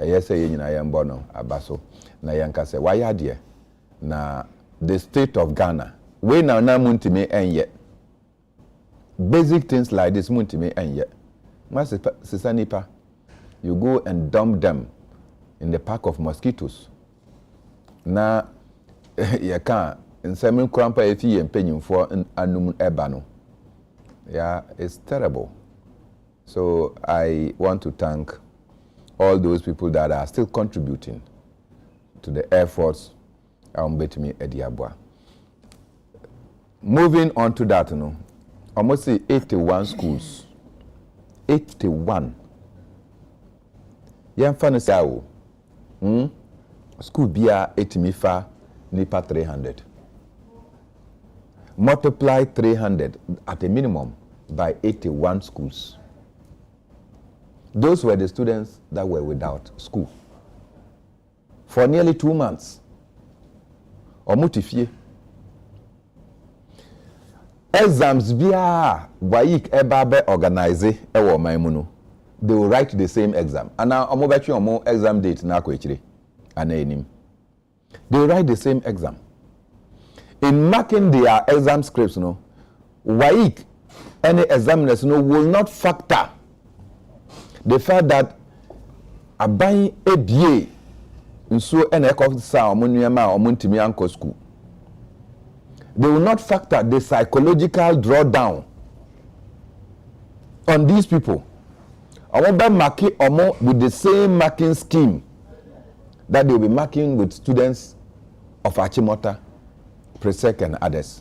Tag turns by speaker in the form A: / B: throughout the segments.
A: yes ye nyina ye mbo no abaso na yanka se why ade na the state of Ghana we na muntimi enye basic things like this muntimi enye mas sisa nipa you go and dump them in the pack of mosquitoes na ye can nsɛm krampa efi ye mpanyimfo anum eba no yeah it's terrible. So I want to thank all those people that are still contributing to the efforts betimi ediabwa. Moving on to that, almost 81 schools. 81. Yan fane sawo. School bia etimifa nipa 300. Multiply 300 at a minimum by 81 schools. Those were the students that were without school for nearly 2 months. Omutifie. Exams via Waik Ebabe organize ewo maimunu. They will write the same exam. And now omobechi omo exam date na kwechire. Anaenim. They will write the same exam. In marking their exam scripts, Waik any examiners will not factor the fact that aban ebie nso ene ekofisa omunuema omuntimi anko school. They will not factor the psychological drawdown on these people. Omo marking omo with the same marking scheme that they will be marking with students of Achimota, Presec and others.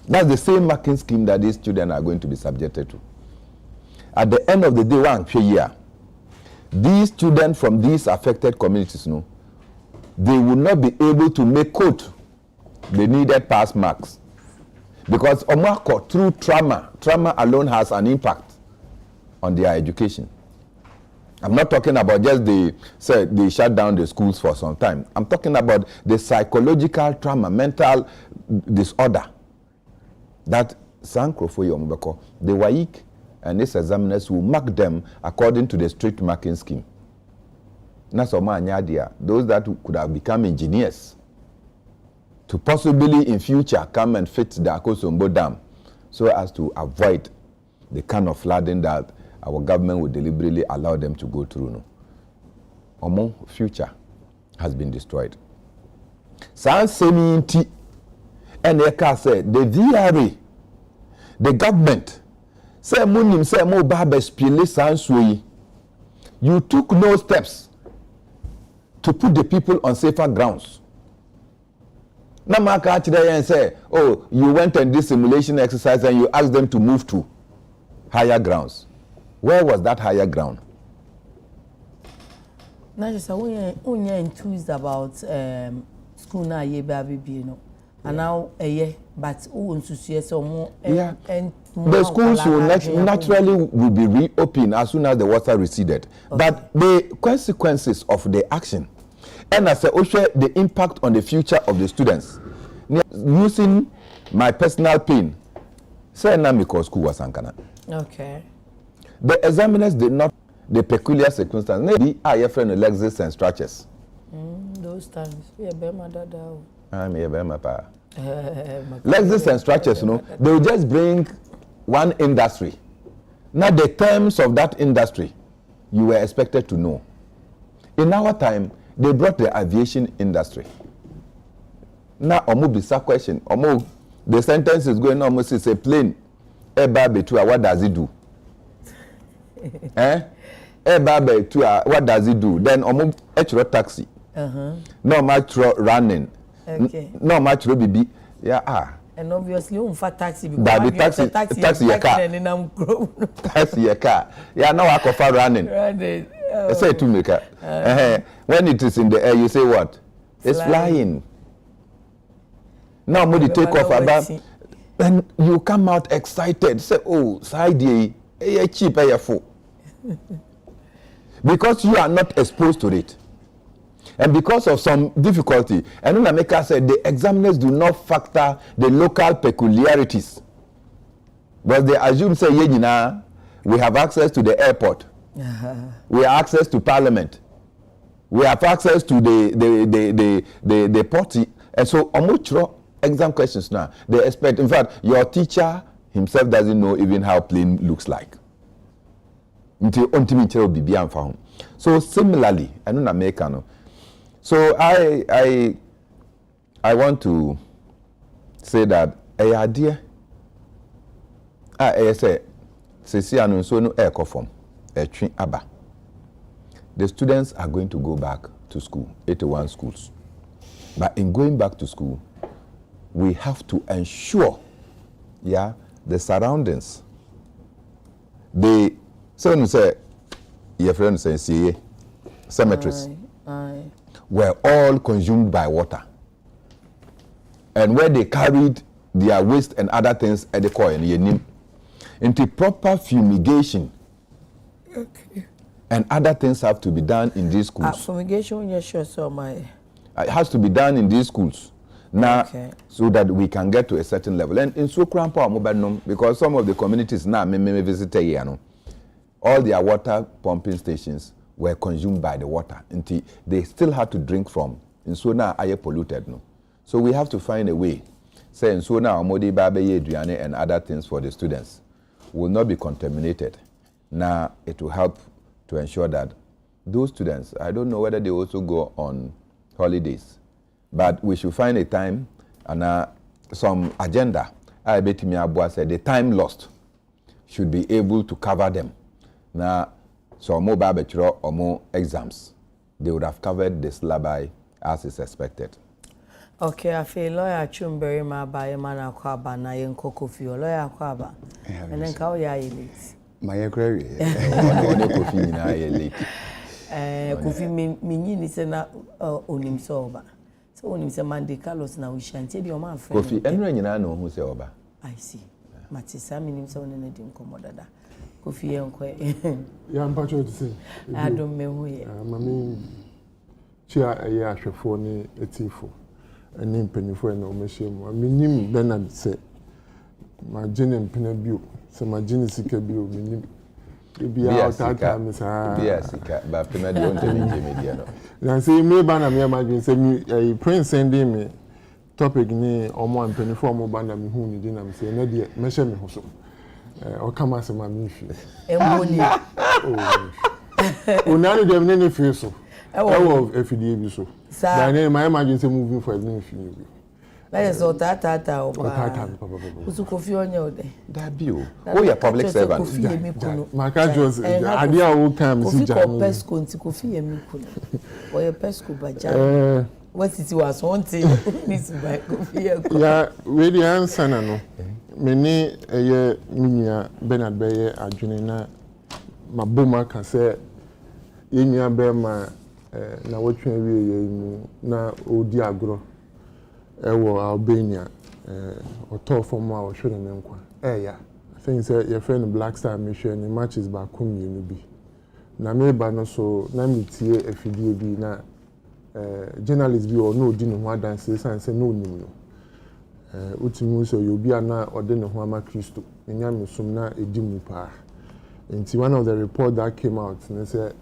A: That's the same marking scheme that these students are going to be subjected to. At the end of the day, one year, these students from these affected communities, they will not be able to make quote the needed pass marks. Because omako, through trauma alone has an impact on their education. I'm not talking about just they shut down the schools for some time. I'm talking about the psychological trauma, mental disorder that Sankrofo Yomubeko, the Waik and these examiners will mark them according to the strict marking scheme. Those that could have become engineers to possibly in future come and fit the Akosombo Dam so as to avoid the kind of flooding that our government would deliberately allow them to go through. Omo future has been destroyed. San Seminti and Eka said the VRA, the government, say munim say mo baba spile sansui. You took no steps to put the people on safer grounds. Namaka today and say, oh, you went and did simulation exercise and you asked them to move to higher grounds. Where was that higher ground?
B: Now just we enthused about school na ye baby and now but
A: yeah. The schools will naturally will be reopened as soon as the water receded. Okay. But the consequences of the action and as also the impact on the future of the students. Using my personal pain, say na because school was ankana.
B: Okay.
A: The examiners did not the peculiar circumstances. Maybe I friend Lexis and Stretches.
B: Those times, yeah, Bema Dada.
A: I'm here, Bema Pa. Lexis and Stretches, they will just bring one industry. Now the terms of that industry, you were expected to know. In our time, they brought the aviation industry. Now, bisa question. The sentence is going almost is a plane. What does it do? What does it do? Then taxi. No much running.
B: Okay.
A: No much BB. Yeah.
B: And obviously, you fat taxi because
A: taxi your car. Taxi your car. Yeah, now I prefer running.
B: Running.
A: Say to make when it is in the air, you say what? It's flying. Now, when you take off about, and you come out excited. Say, oh, side cheap, full. Because you are not exposed to it. And because of some difficulty, and Unameka said the examiners do not factor the local peculiarities. But they assume, say, we have access to the airport. We have access to parliament. We have access to the potty, and so almost exam questions now. They expect. In fact, your teacher himself doesn't know even how plane looks like. So similarly, I don't American. So I want to say that a idea. I say no form aba. The students are going to go back to school, 81 schools. But in going back to school, we have to ensure, the surroundings. Your friend says, cemeteries were all consumed by water. And where they carried their waste and other things at the coin, into proper fumigation. Okay. And other things have to be done in these schools.
B: Fumigation, yes, sure, so
A: it has to be done in these schools now, so that we can get to a certain level. And in Sukrampa, because some of the communities now may visit here, all their water pumping stations were consumed by the water until they still had to drink from. And so now air polluted. No? So we have to find a way. Say, and so now Modi Babe Adriane and other things for the students will not be contaminated. Now it will help to ensure that those students, I don't know whether they also go on holidays, but we should find a time and some agenda. I bet me Abua said the time lost should be able to cover them. Now, so more barbecue or more exams, they would have covered the syllabi as is expected.
B: Okay, I feel lawyer Chumberry ma by man akwaba na yen kofi lawyer akwaba. And then how ya elite.
C: My agree.
A: Kofi na elite.
B: Kofi minyi ni se na onim so oba. So onim se Monday Carlos na ushanti bi o ma friend.
A: Kofi enra nyina na hu se oba.
B: I see. Matisa minim se one na di nkomodada. Kofi enkwe.
C: Ya mpacho to say.
B: I don't me hu ye.
C: Mami chia aye ahwefo ni etifo. Ani mpanifo na omehiem. Minim Bernard say ma gene mpena bio. Se ma gene sika bio minim. Bia otata me sa.
A: Bia sika ba pena de on tell media no.
C: Na say me ba na me imagine say me prince sending me topic ni omo mpanifo omo ba na me hu ni di na me say na de me hye me ho so. O kama se ma me fi.
B: Emboni.
C: Unani dem ne fi so. Ewo FDA bi so. Na ne my imagine say moving for me fi ni.
B: Na yes o tata o pa.
C: Tata papa.
B: Usu Kofi onye ode.
A: Da bio. Oh ya public servant.
C: Maka just ade a wo kan me si jani.
B: Kofi pesco nti Kofi yemi kuno. O ye pesco baja. What it was one thing Miss by Kofi yeko.
C: Ya we the answer na no. Me ni eye minia Bernard Beye adwene na maboma ka se yenya be ma na wotwe wie ye mu na odi agro ewo Albania oto form a wohwere ne nkwa ya I think say your friend Black Star mission ni matches ba komienu bi na me ba no so na metie afidie bi na journalist bi o no odi ne ho adanse sanse no onim no utimu so yobi ana ode ne ho ama Kristo nya mesum na edi mu pa nti one of the report that came out and say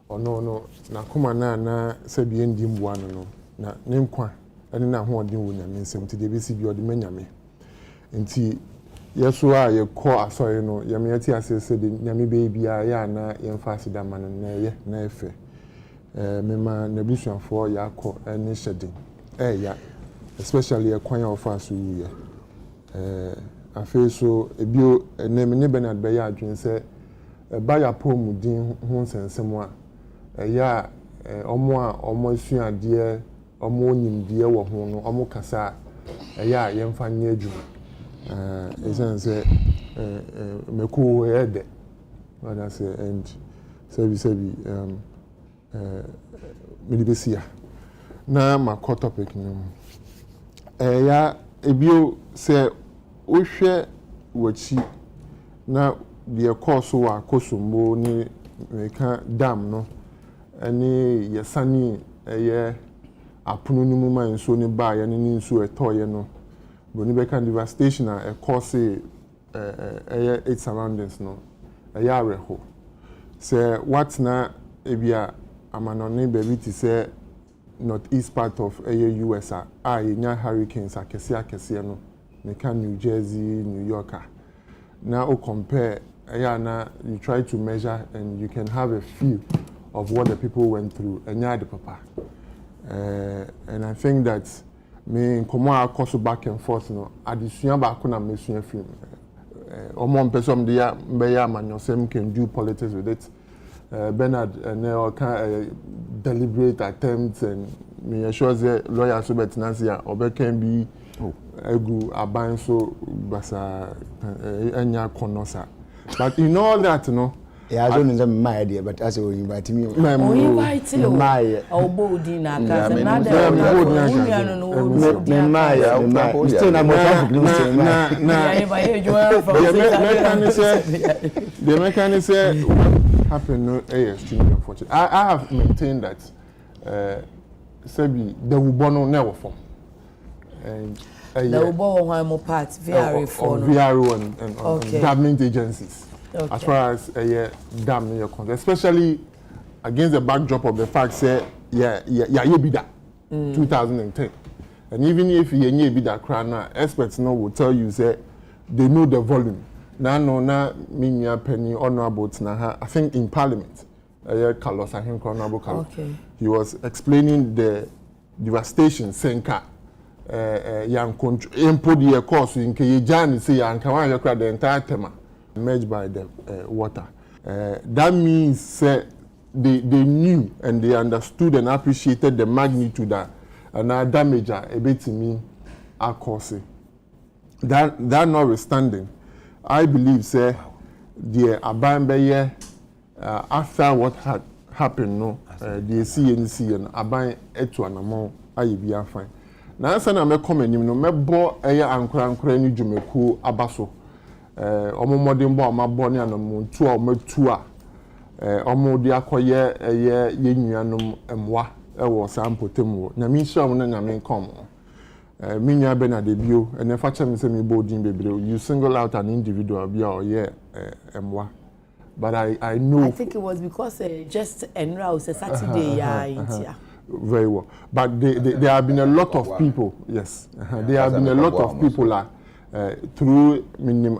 C: no na kuma na se bi endi mboa no na ne nkwa ene na ho ode wo nyame nsem ti de be si bi ode manyame nti yeso a ye ko asori no ye me ati asese de nyame be bia ya na ye mfa asida man na ye na efe mema na busuafo ya ko ene hyeden ya especially a kwan of us ye afi so ebio ene me ne Bernard Beye adwen se ba ya pom din ho nsensem a ya omo asuade omo nimdie wo ho no omo kasa ya ye mfa nye adwuma esense meku ede what I say and sebi milibesia na ma topic no ya ebio se ohwe wachi na de course wa kosumbo ni meka dam no ani yesani eye apono ni mu man so ni ba ya ni nsu etoye no boni beka devastation a course eye its surroundings no eye areho se what na ebia amanoni baby to say northeast part of US yenya hurricanes akese no meka New Jersey, New York. Now compare you try to measure and you can have a feel of what the people went through and the papa. And I think that me komo akoso back and forth no adesua ba ko na mesua film. Omo person dey ya amanyosem can do politics with it. Bernard and deliberate attempts and me assure the lawyer so betinansia obe can be egu aban so basa enya konosa. But in all that, no.
D: Yeah, I don't know my idea, but as you invite me,
B: invite you. My body na casa nada.
D: Still na
C: the mechanism happen no extremely unfortunate. I have maintained that Sebi the Ubono never form. And
B: the Ubo one part
C: VRO and government agencies.
B: Okay.
C: As far as dam your concern, especially against the backdrop of the fact say bida 2010, and even if you bida crana, experts know will tell you say they know the volume. Na minya penny honorable na I think in Parliament, Carlos honorable Carlos, he was explaining the devastation senka. Young country import the course in Kajani say and Kawan the entire tema merged by the water. That means they knew and they understood and appreciated the magnitude that and damage a bit to me are causing. That notwithstanding, I believe say the Abambe after what had happened no the CNC and Aban etu anamo aye be fine. Na nsa na me comment nim no mebo ankra ni dwumeku abaso omomodin bo amabo ne anamuntu a ometu a omodi akoye ye nuanom emwa ewo sampotemu na mi hia na nyame kom mi nua Bernard Ebio ene fa chem se mi bodin bebre you single out an individual bia or emwa. But I know.
B: I think it was because just enroll was a Saturday India.
C: Very well. But there have been a lot of people, yes. There have been a lot of people through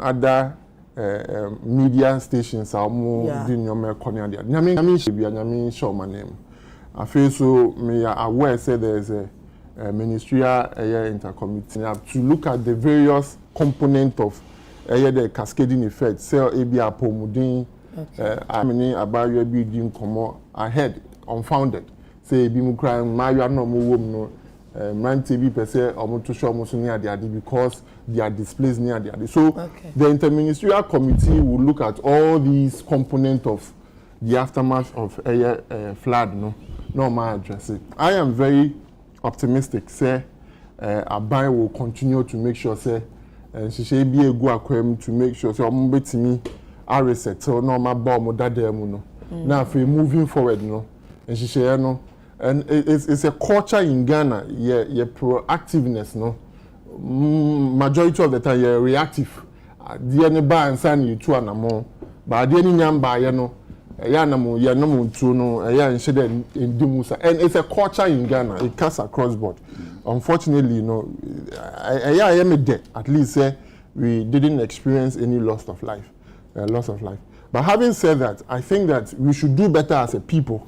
C: other media stations I feel so me aware say there's a ministerial intercommittee to look at the various components of the cascading effect. Say ABA pomudin I mean about your building come ahead unfounded. Say bimu crime mayu no mo wom no man TV per se omo to show mo so near the because they are displaced near the so the interministerial committee will look at all these components of the aftermath of a flood no ma address it. I am very optimistic say Aban will continue to make sure say she should be a go akwem to make sure say omo betimi a reset so no ma ba omo dada mu no now if we moving forward no and she share no. And it's a culture in Ghana, your proactiveness, no. Majority of the time, you're reactive. The any bar and sign you to an amount, but the any number, you know, you're no to no, in Dimusa. And it's a culture in Ghana, it cuts across board. Unfortunately, you know, I am a dead. At least we didn't experience any loss of life. But having said that, I think that we should do better as a people.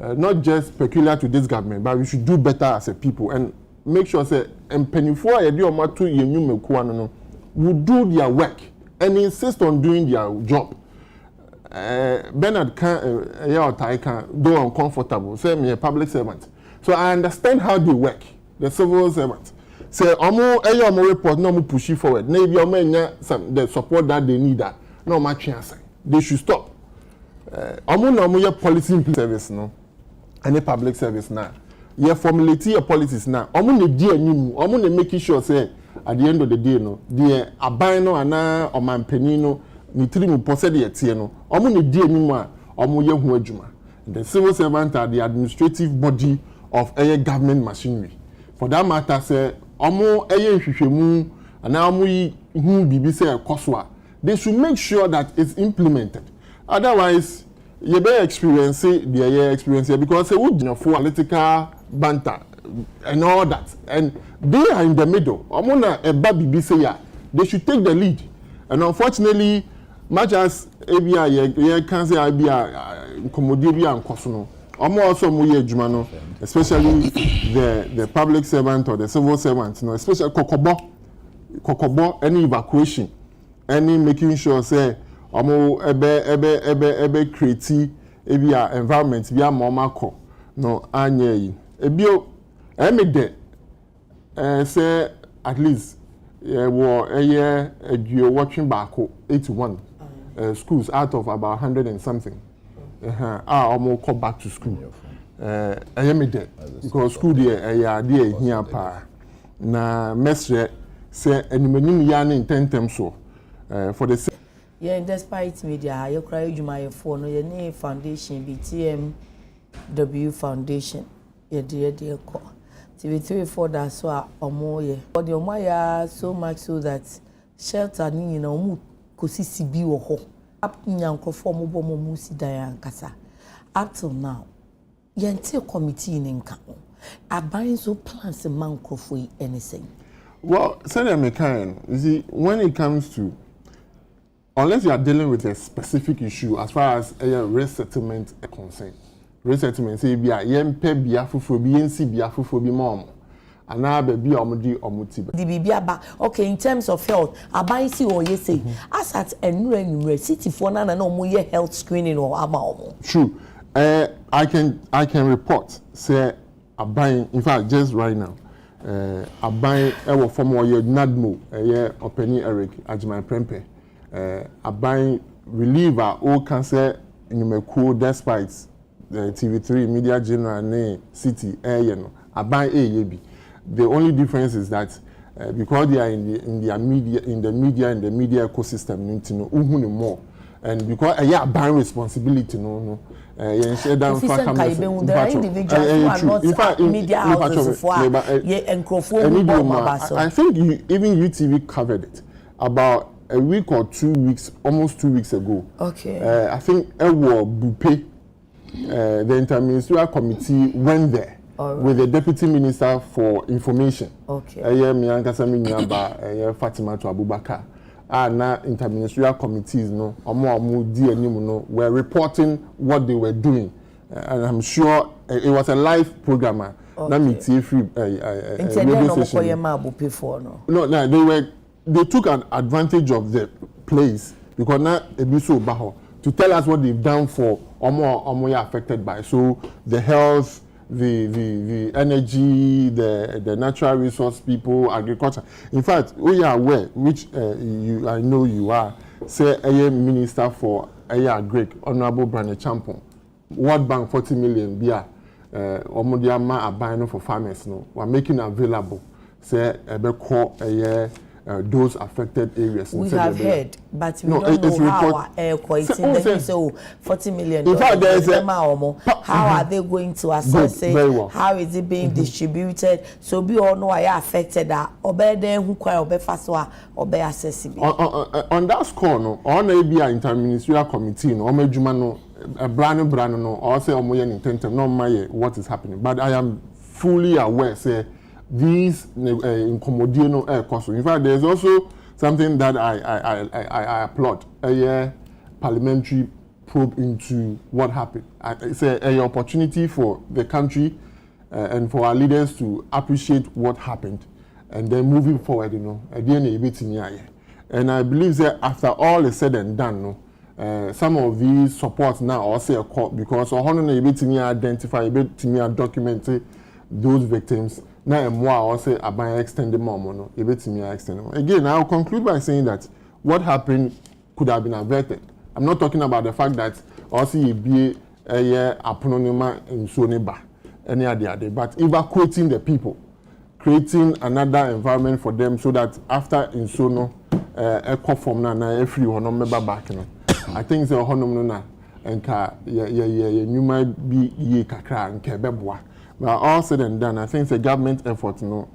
C: Not just peculiar to this government, but we should do better as a people and make sure say empenifo a do ma to yenyu meku no will do their work and insist on doing their job. Bernard can do uncomfortable. Say me a public servant, so I understand how they work. The civil servants say omo report no mo push forward. Maybe omo the support that they need that no match answer. They should stop. Omo your policy service no. Any public service now. You formulate your policies now. Omo ne di animu, omo ne making sure say at the end of the day no, the aban no ana omampani no ni trimu pose de tie no. Omo ne di animu a omo ye hu adwuma. The civil servant are the administrative body of a government machinery. For that matter say omo nhwehwemu ana omo yi hu bibi say ekoswa. They should make sure that it's implemented. Otherwise you be experience the experience because they would for political banter and all that, and they are in the middle. Omona a baby say ya, they should take the lead, and unfortunately, much as ABI can say ABI commodity and kosuno. Omo also muye jumano, especially the public servant or the civil servant, you know, especially kokobo any evacuation, any making sure say omo ebe create ebia environment bia mama ko no anye yi ebio emede say at least wo eduo watching back 81 schools out of about 100 and something omo come back to school emede because school there here pa na mesre say enimanyim ya na intentem so for the
B: yeah, despite media, you cry you phone, your name foundation, BTMW Foundation, your dear call. TV3 for that so or more, yeah. But your Maya so much so that shelter, you know, could be or ho. Up in Yanko for mobile musi Diane Casa. Up till now, Yantil committee in Kamo. Are buying so plans a man for anything. Well,
C: Senator McCann, you see, when it comes to unless you are dealing with a specific issue as far as a resettlement is concerned. Resettlement say be a yempe biafufu bi yensi biafufu bi mom. Ana be bi omudi omuti.
B: The bibia okay in terms of health, abaisi or ye say as at enure city for na no health screening or aba.
C: True. I can report say abain in fact just right now. Abain ewo form ye nadmo ye openi Eric Ajman Prempe. Abain reliever all cancer in Meku despite the TV3 media general name city Abain AYB. The only difference is that because they are in the media ecosystem, you know, more, and because Abain responsibility no.
B: Individuals who are not media houses for
C: I think even UTV covered it about a week or 2 weeks, almost 2 weeks ago.
B: Okay.
C: I think Ewo Bupe, the Interministerial Committee went there with the Deputy Minister for Information.
B: Okay.
C: Fatima to Abubakar. Na interministerial committees no, were reporting what they were doing. And I'm sure it was a live program.
B: Okay.
C: They took an advantage of the place because now Ebiso Baho to tell us what they've done for Omo affected by. So the health, the energy, the natural resource people, agriculture. In fact, we are aware, which I know you are, say a minister for Greek, Honorable Brandon Champon, World Bank 40 million beer, Omodiama are buying for farmers. No, we're making available. Say those affected areas.
B: We have heard, but we don't know how air quality. So 40 million. In fact, there is how are they going to assess it? Well. How is it being distributed? So we all know I affected that. Obey them who quite obey fast or be accessible.
C: On that score, no, on a be an interministerial committee, no, no, a brand no, or say intention, no, what is happening. But I am fully aware, say. These incommodino air costs. In fact, there's also something that I applaud. A parliamentary probe into what happened. It's an opportunity for the country and for our leaders to appreciate what happened and then moving forward, you know. And I believe that after all is said and done, no, some of these supports now also a court because identify, document those victims. Now, more also about extending more no, again, I'll conclude by saying that what happened could have been averted. I'm not talking about the fact that also you be a aponoma in Soneba, any other, but evacuating the people, creating another environment for them so that after in Sono, echo from na every one member back. I think the honor and you might be ye kakra and kebebwa. But all said and done, I think the government effort, you know,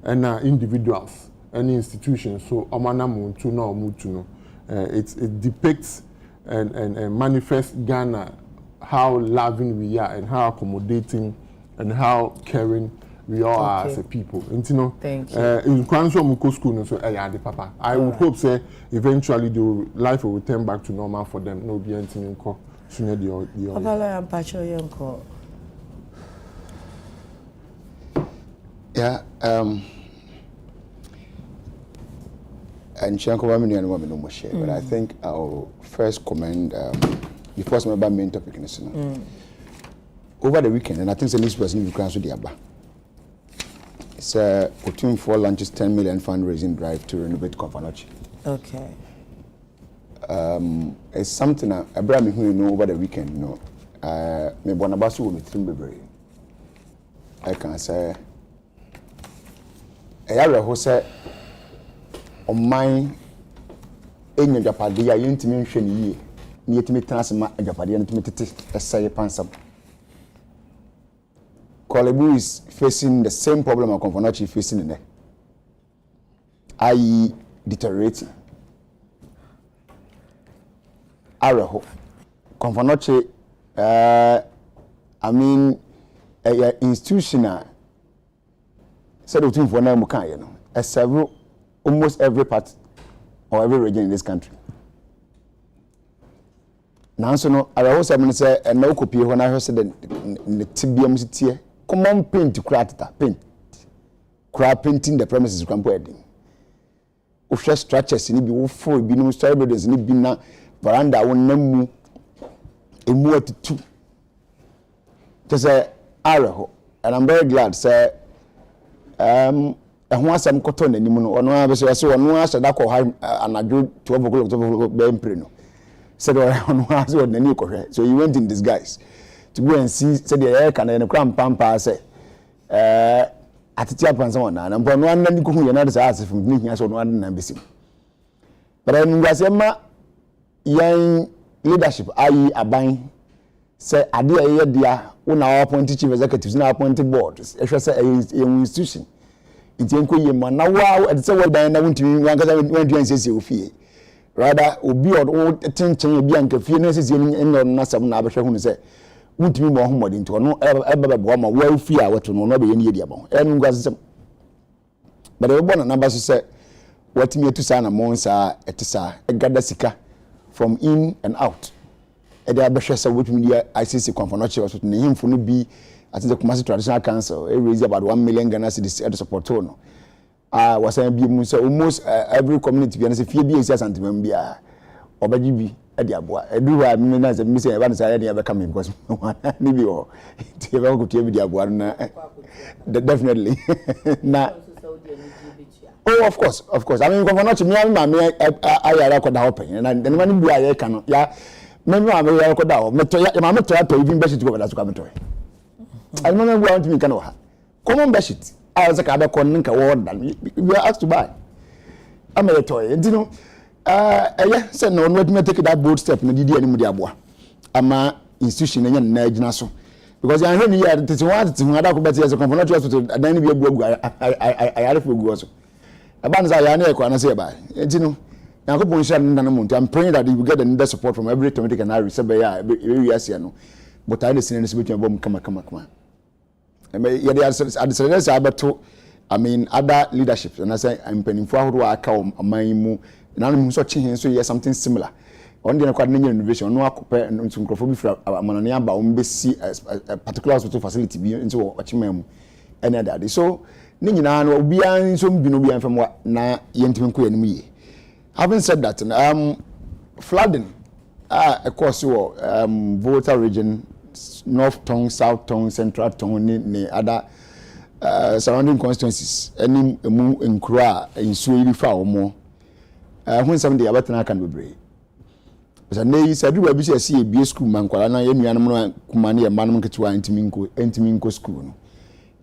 C: and individuals, any institutions, so Omana Muntu no Mutuno, it depicts and manifests Ghana, how loving we are and how accommodating and how caring we all are as a people. And you know, in Kwanzaa school, so papa. I would hope say eventually life will return back to normal for them. No be anything in sooner the
B: Papa,
D: yeah, and Shanko Wamini and Woman no more share, but I think I'll first commend the first member main topic in the over the weekend, and I think the news person in Ukraine the Abba. It's putting 4 lunches, 10 million fundraising drive to renovate Konfanochi.
B: Okay.
D: It's something Abraham who know over the weekend, you know. Me Bonabasu will be trimmed. I can say. Area who said on mine in your Japadia, you intimate ye, near to me transma a Japadian to me a say pansam. Kolebu is facing the same problem of Konfanochi facing in there, i.e., deteriorating. Araho Konfanochi, I mean, institutional. Said between for now, you know, as several, almost every part or every region in this country. Now, so no, I also say, and no copy when I heard the TBM city, come on, paint to crack that paint, crap painting the premises, grand wedding. Usher structures in it be full, be no story buildings in it be now, veranda, one name, a more to 2. Just a arrow, and I'm very glad, sir. And once I'm cotton and you know, no, so no answer that call high and I do 12 o'clock to Bempreno. Said, on was what the new correct. So you went in disguise to go and see, said the air can and a cram pampa say, at the Japan someone, and I'm one and you could another answer from me as one embassy. But I was young leadership, i.e., a buying, say, I dear, our appointed chief executives, now appointed board, institution. It's a man now. Wow, at the same time, I went to one because I went to NCC. Rather, Obi or attention, Bianca, Fianess in Nassam Nabasha, who say, won't be more homeward into no ever woman, well, fear what to know, be any idea. And was some. But I want a number to say, what me to sign a monsa, a gadasika from in and out. And the Abashasa, which media ICC conference was with him for no be. I think the Kumasi Traditional Council raised about 1 million Ghana cedis at the support. Was almost every community, and if you be a Santimambia or Bajibi at the Abua, I do have many as a missing events I ever coming because maybe or Tiva could tell me the Abuana. Definitely. Now, oh, of course. I mean, Governor, I record the open, and then when I cannot, yeah, maybe I'm a record out. Metoya to even best to go as a I remember going to me Kanoha. Common beshit. I was a Kabakoninka ward. We are asked to buy. I'm a toy. And you know, I said no, let me take that bold step in the DD and Mudiabua. I'm a institution and Naso. Because I heard you had to want to have as a component hospital, and then be a book. I had to go also. About Zayane, I say by. And you know, now I'm praying that you will get another support from every automatic and Irish every but I listen to the bomb come. I mean, other leadership, and I say, I'm penning for who I call my moo, and I'm searching so yes, something similar. On the academic innovation, no compare and some crofobia for a manania a particular hospital facility into what you mean, and other. So, Nina will be in some Binubian from what na Yentimku and me. Having said that, flooding, of course, your Volta region. North Tongue, South Tongue, Central Tongue, ni other surrounding constituencies. Any in Kura, in Sweden, far more. When somebody about an can be brave. But I know said, you will see a B school man, Kuala, any animal, Kumani, and Manam Ketua, Entiminko school.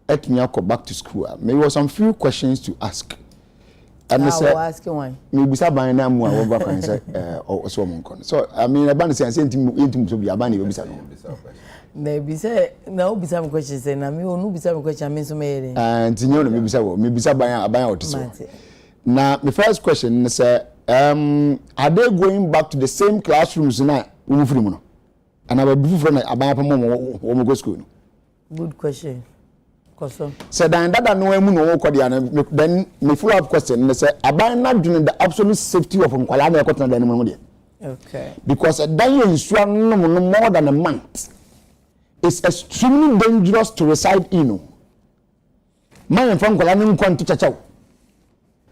D: At me, back to school. Maybe some few questions to ask. And I said, asking why? Maybe Sabine, more over and say, or so on. So, I mean, about the same thing to be a bunny.
B: Maybe say, no, be some questions, and I mean, be some questions, I mean, so many.
A: And you know, maybe Sabine, about so. Now, the first question is,
D: are they going back to the same classrooms now? And I will be from a go school.
B: Good question.
D: Said that no then me follow up question and say about not doing the absolute safety of Nkwalana Ekotana anymore.
B: Okay.
D: Because a day in more than a month is extremely dangerous to reside in. My from Nkwalana Nkwan to Chachao.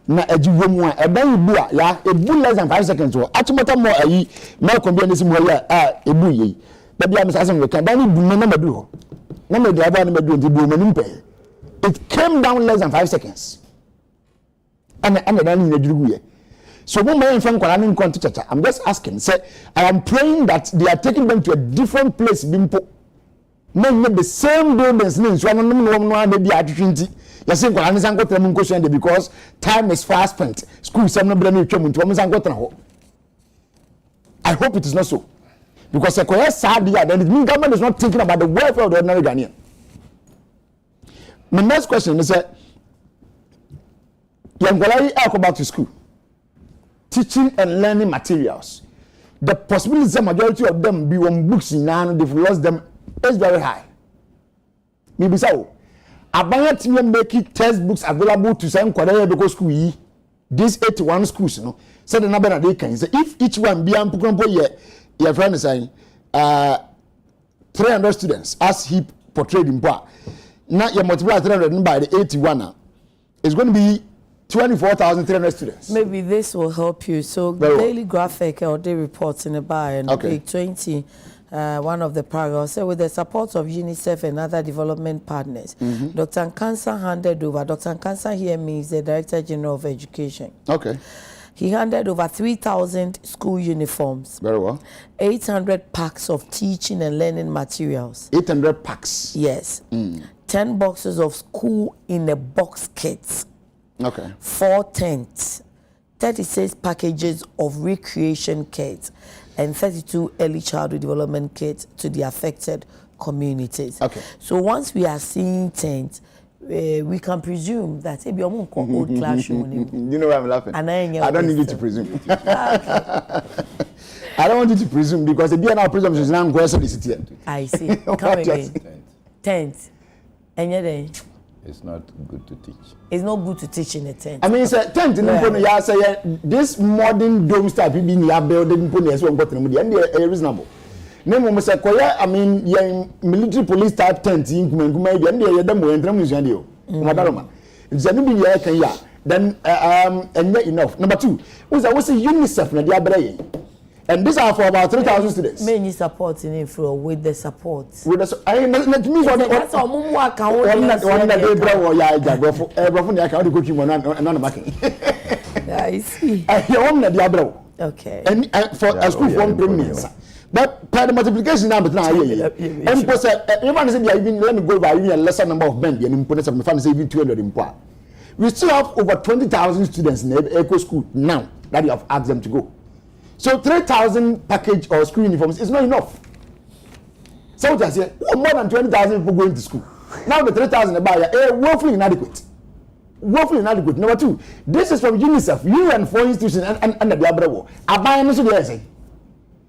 D: Na ejiwo a day bua ya ebu less than 5 seconds o atumata mo ayi na ko bi anesi mo ya ebu yi. Da bia me sasem we kan da ni bu na madu ho. Na me driver na madu nti bu manim pe. It came down less than 5 seconds. And then in so when my friend I'm just asking, say, I am praying that they are taking them to a different place. Bimpo, not the same buildings. So I don't know maybe at 20. You're saying, because time is fast spent. School some I hope it is not so. Because then it means government is not thinking about the welfare of the ordinary Ghanaian. My next question is I'll go back to school. Teaching and learning materials. The possibility the majority of them be on books in now, they've lost them, is very high. Maybe so. About making textbooks available to some because school. These 81 schools, you know, so the number they can say if each one be your friend is saying 300 students as he portrayed in part. Now you multiply 300 by the 81 it's going to be 24,300 students.
B: Maybe this will help you. So Daily Graphic or day reports in the bar and page 20, one of the paragraphs. So with the support of UNICEF and other development partners, Dr. Nkansa handed over. Dr. Nkansa here means the Director General of Education.
D: Okay.
B: He handed over 3,000 school uniforms.
D: Very well.
B: 800 packs of teaching and learning materials.
D: 800 packs.
B: Yes. 10 boxes of school in a box kits.
D: Okay.
B: 4 tents, 36 packages of recreation kits, and 32 early childhood development kits to the affected communities.
D: Okay.
B: So once we are seeing tents, we can presume that maybe old classroom.
D: You know why I'm laughing? I don't need you to presume. I don't want you to presume because the BNR presumption is now going to sit here.
B: I see. Come again. Tent. And yet
A: it's not good to teach.
B: It's not good to teach in a tent.
D: I mean, it's a tent. This modern dome style people in your building, and they're reasonable. I mean, military police type tent in Kumengu, and they're them when Tramusandio. Madaroma. It's a new year, then, and enough. Number 2, was a UNICEF, Nadia. And these are for about 3,000 students.
B: Many support in info with the support.
D: With the that means
B: that's all one I see. Okay.
D: And for a school from premiums. But per the multiplication number now, and let me go by a lesser number of men, and importance of the family saving 200 in part. We still have over 20,000 students in the eco school now that you have asked them to go. So 3,000 package or school uniforms is not enough. So what I say, more than 20,000 people going to school. Now the 3,000 buy woefully inadequate. Woefully inadequate. Number 2, this is from UNICEF, UN for institutions and the Diablo. I buy an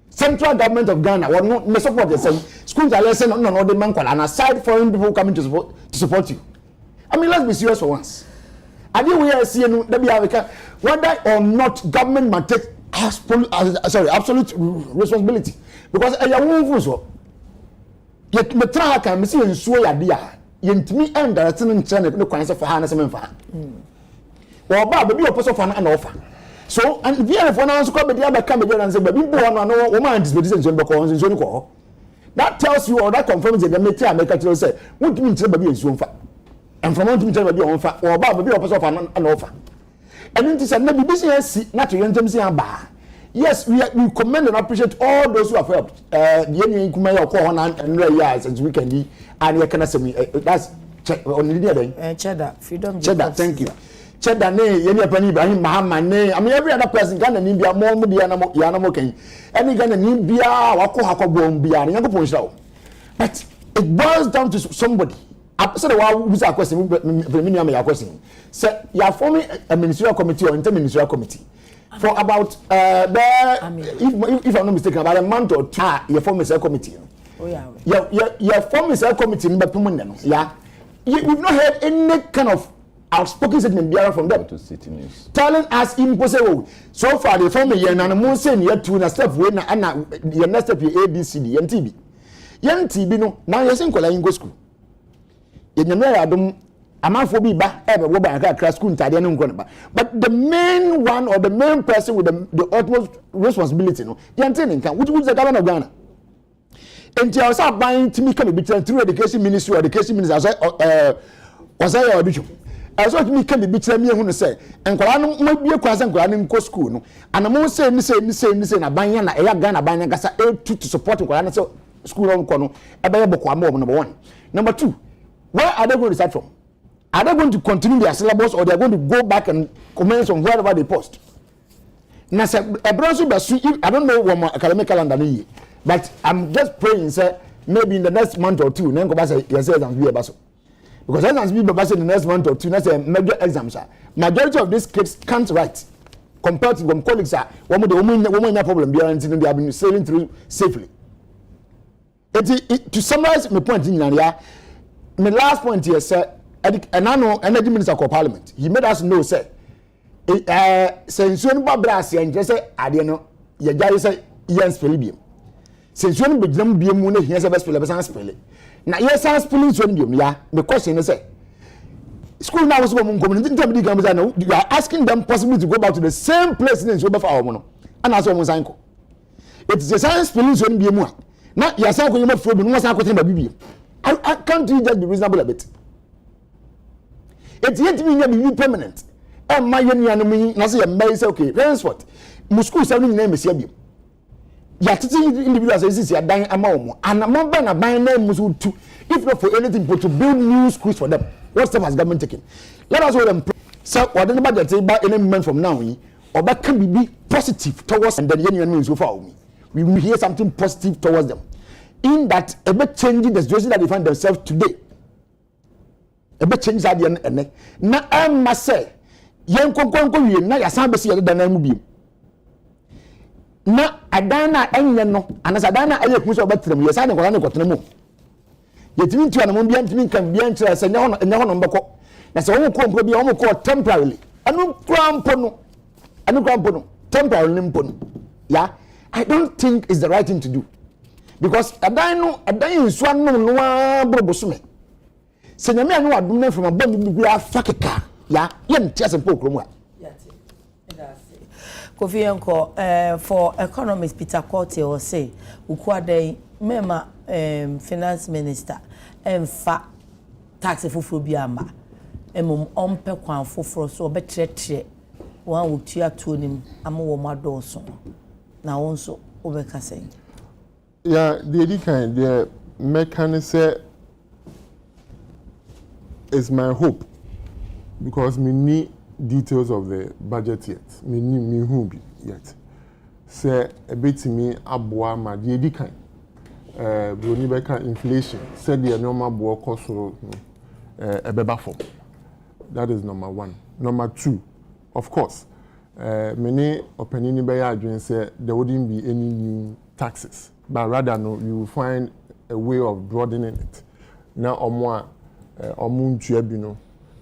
D: Central government of Ghana or no support the same schools are lesson on the man and aside foreign people coming to support you. I mean, let's be serious for once. I think we are seeing whether or not government must take absolute responsibility because I won't so yet me try can see in so ya dia yentimi end that in channel no kwan for ha na sem fa or ba be opposite for na offer so and via for now so come be aba come and say baby bo no wo man disposition so be ko so ko that tells you or that confirms the me try make tell say won't mean tell baby enso fa and from won't mean tell baby on fa or ba be opposite for na offer. And it is a maybe business not to enter. Yes, we commend and appreciate all those who have helped. The Kumaya and years and we can be and you can say that's only the day.
B: Cheddar, freedom.
D: Cheddar, thank you. Cheddar, nay, any penny by him, Mahama, nay. I mean, every other person can and India more Yanamo can. Any gun and India, Wako Hako be and Yanko show. But it boils down to somebody. So who's a question? Question. So you are forming a ministerial committee or interministerial committee. for about if I'm not mistaken, about a month or two, you form a cell committee.
B: Oh yeah.
D: You form a cell committee, but yeah. We've not heard any kind of outspoken statement from them.
A: To City News.
D: Telling us impossible. So far, they form a year and I'm more saying yet to a step when your next step is ABCD and TB. Young TB no, now you're saying Kola in go school. In your Adam, a man for be back ever go back at class school, but the main one or the main person with the utmost responsibility, no, young thing, which was the government of Ghana. And you are buying to me coming between through education ministry or education minister was I audition. As what me can be between me who say, and Kolano might be a class and Kolan co school, no, and I'm all saying, a banana, a Ghana banana, to support Kolana school on Kono, a better book number one. Number two, where are they going to start from? Are they going to continue their syllabus or they are going to go back and commence on wherever they post? Now, a bronze, I don't know what my academic calendar is. But I'm just praying, sir, maybe in the next month or two, then go back and say exams be a basso. Because exams be a basso in the next month or two, that's a major exam, sir. Majority of these kids can't write compared to them colleagues, sir. One of the women no problem, they have been sailing through safely. To summarize my point in Nania, my last point here, sir, and I know Energy Minister of Parliament, he made us know, sir, since you know Brassi and just say, I don't know, you guys say, yes, Philippe. Since you be drum be moon here a best spell. Now yes, I spelling so yeah. The question is say school now was woman community you are asking them possibly to go back to the same place in Sober for our mono. And as almost uncle. It's the science spelling so be more. Now yes, I could from what's baby. I can't you just be reasonable a bit. It's yet to be permanent. And my enemy, Nasi and May say okay, that's what Moscow 7 name is here. Ya titi individuals is ya dying among and among Ben buying them to if not for anything but to build new schools for them. What step has government taken? Let us hold them. So what anybody that say about any moment from now or that can be positive towards and then union means so far we will hear something positive towards them. In that a bit changing the situation that they find themselves today. A bit changes at the end. Now I must say, young Konko, now your son be see other than be. Na adana enye no anasa adana aye kuso obetrem yesa ne kwala ne kwotene yetimi tu anamo bia ntimi kan bia nkyere se nya ho no mbeko na se wo ko mpo bia wo ko temporarily anu krampo no temporarily mpo no yeah I don't think it's the right thing to do because adan nsu anu no abrobosume se nyame anu adum na from abam bi gura afakeka yeah yem tiase mpo kromu a
B: Kofi Enko, for economist Peter Korte or say, Ukwade, Mema finance minister, fa tax for biama, ompe kwan for so betre one would tear to him, amo ma doso. Now also overcasting.
C: Yeah, the mechanism is my hope because me need details of the budget yet. Me who be yet. Say a bit me aboa ma the edikan. Broni beka inflation. Say the normal boa cost so a beba form. That is number one. Number two, of course, many opinion by adjoin say there wouldn't be any new taxes, but rather no, you will find a way of broadening it. Now omuntua bi no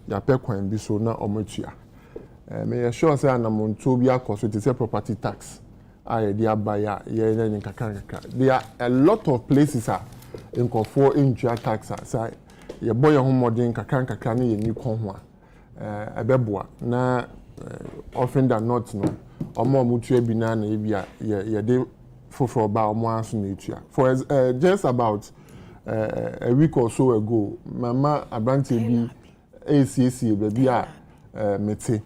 C: ya pe kwan bi so na omotua. Me sure say anamonto bi akoso it is a property tax. There are a lot of places in Kofo intua tax say ye boy your home modern kakra ne ye ni kon ho a ebeboa na often than not no omo mutua bi na e bia ye de foforo ba omo aso na etua for just about a week or so ago mama abranti bi ACC baby a mete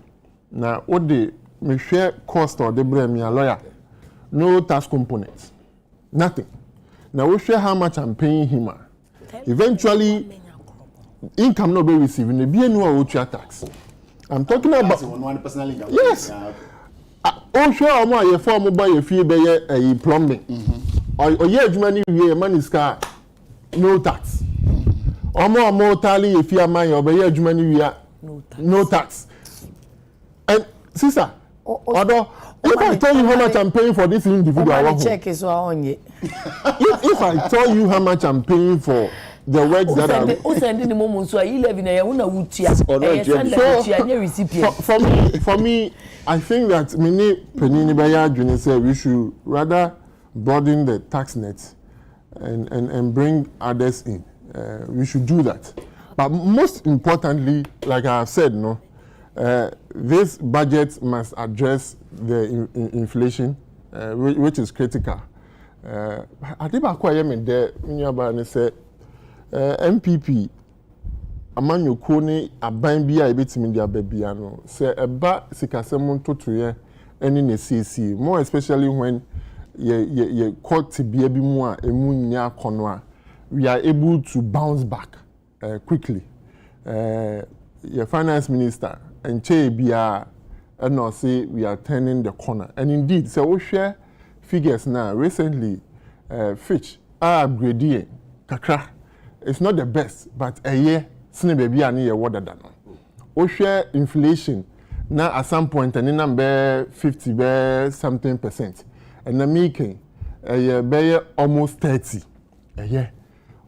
C: na ode me share cost or the brand me a lawyer no tax components nothing now we share how much I'm paying him eventually income no be receiving the BNU tax. I'm talking about yes. Oh sure omo ye form buy ye fee be ye plumbing. Or ye adwuma ni wie man is car no tax. Omo tally ye fee man ye be ye adwuma ni wie no tax. And sister, although If I tell you how much I'm paying for this individual,
B: check is on ye.
C: If I tell you how much I'm paying for the works that are
B: who send the moment so I live in a una wutia
C: for me I think that many penini baya adwene say we should rather broaden the tax net and bring others in. We should do that. But most importantly, like I have said, this budget must address the inflation, which is critical. Adiba kwa yeme de nyaba ne say MPP amanyo koni aban bia ebetimi dia babia no say eba sikasem ntotoye eni ne CC, more especially when ye court bia bi mu a emu nya kono a we are able to bounce back quickly. Your finance minister and bia and now say we are turning the corner, and indeed so we share figures now recently. Fitch upgrading kakra. It's not the best, but a year sine baby ani ye water than. We share inflation now at some point and in number 50 something %, and the making a year be almost 30 a year.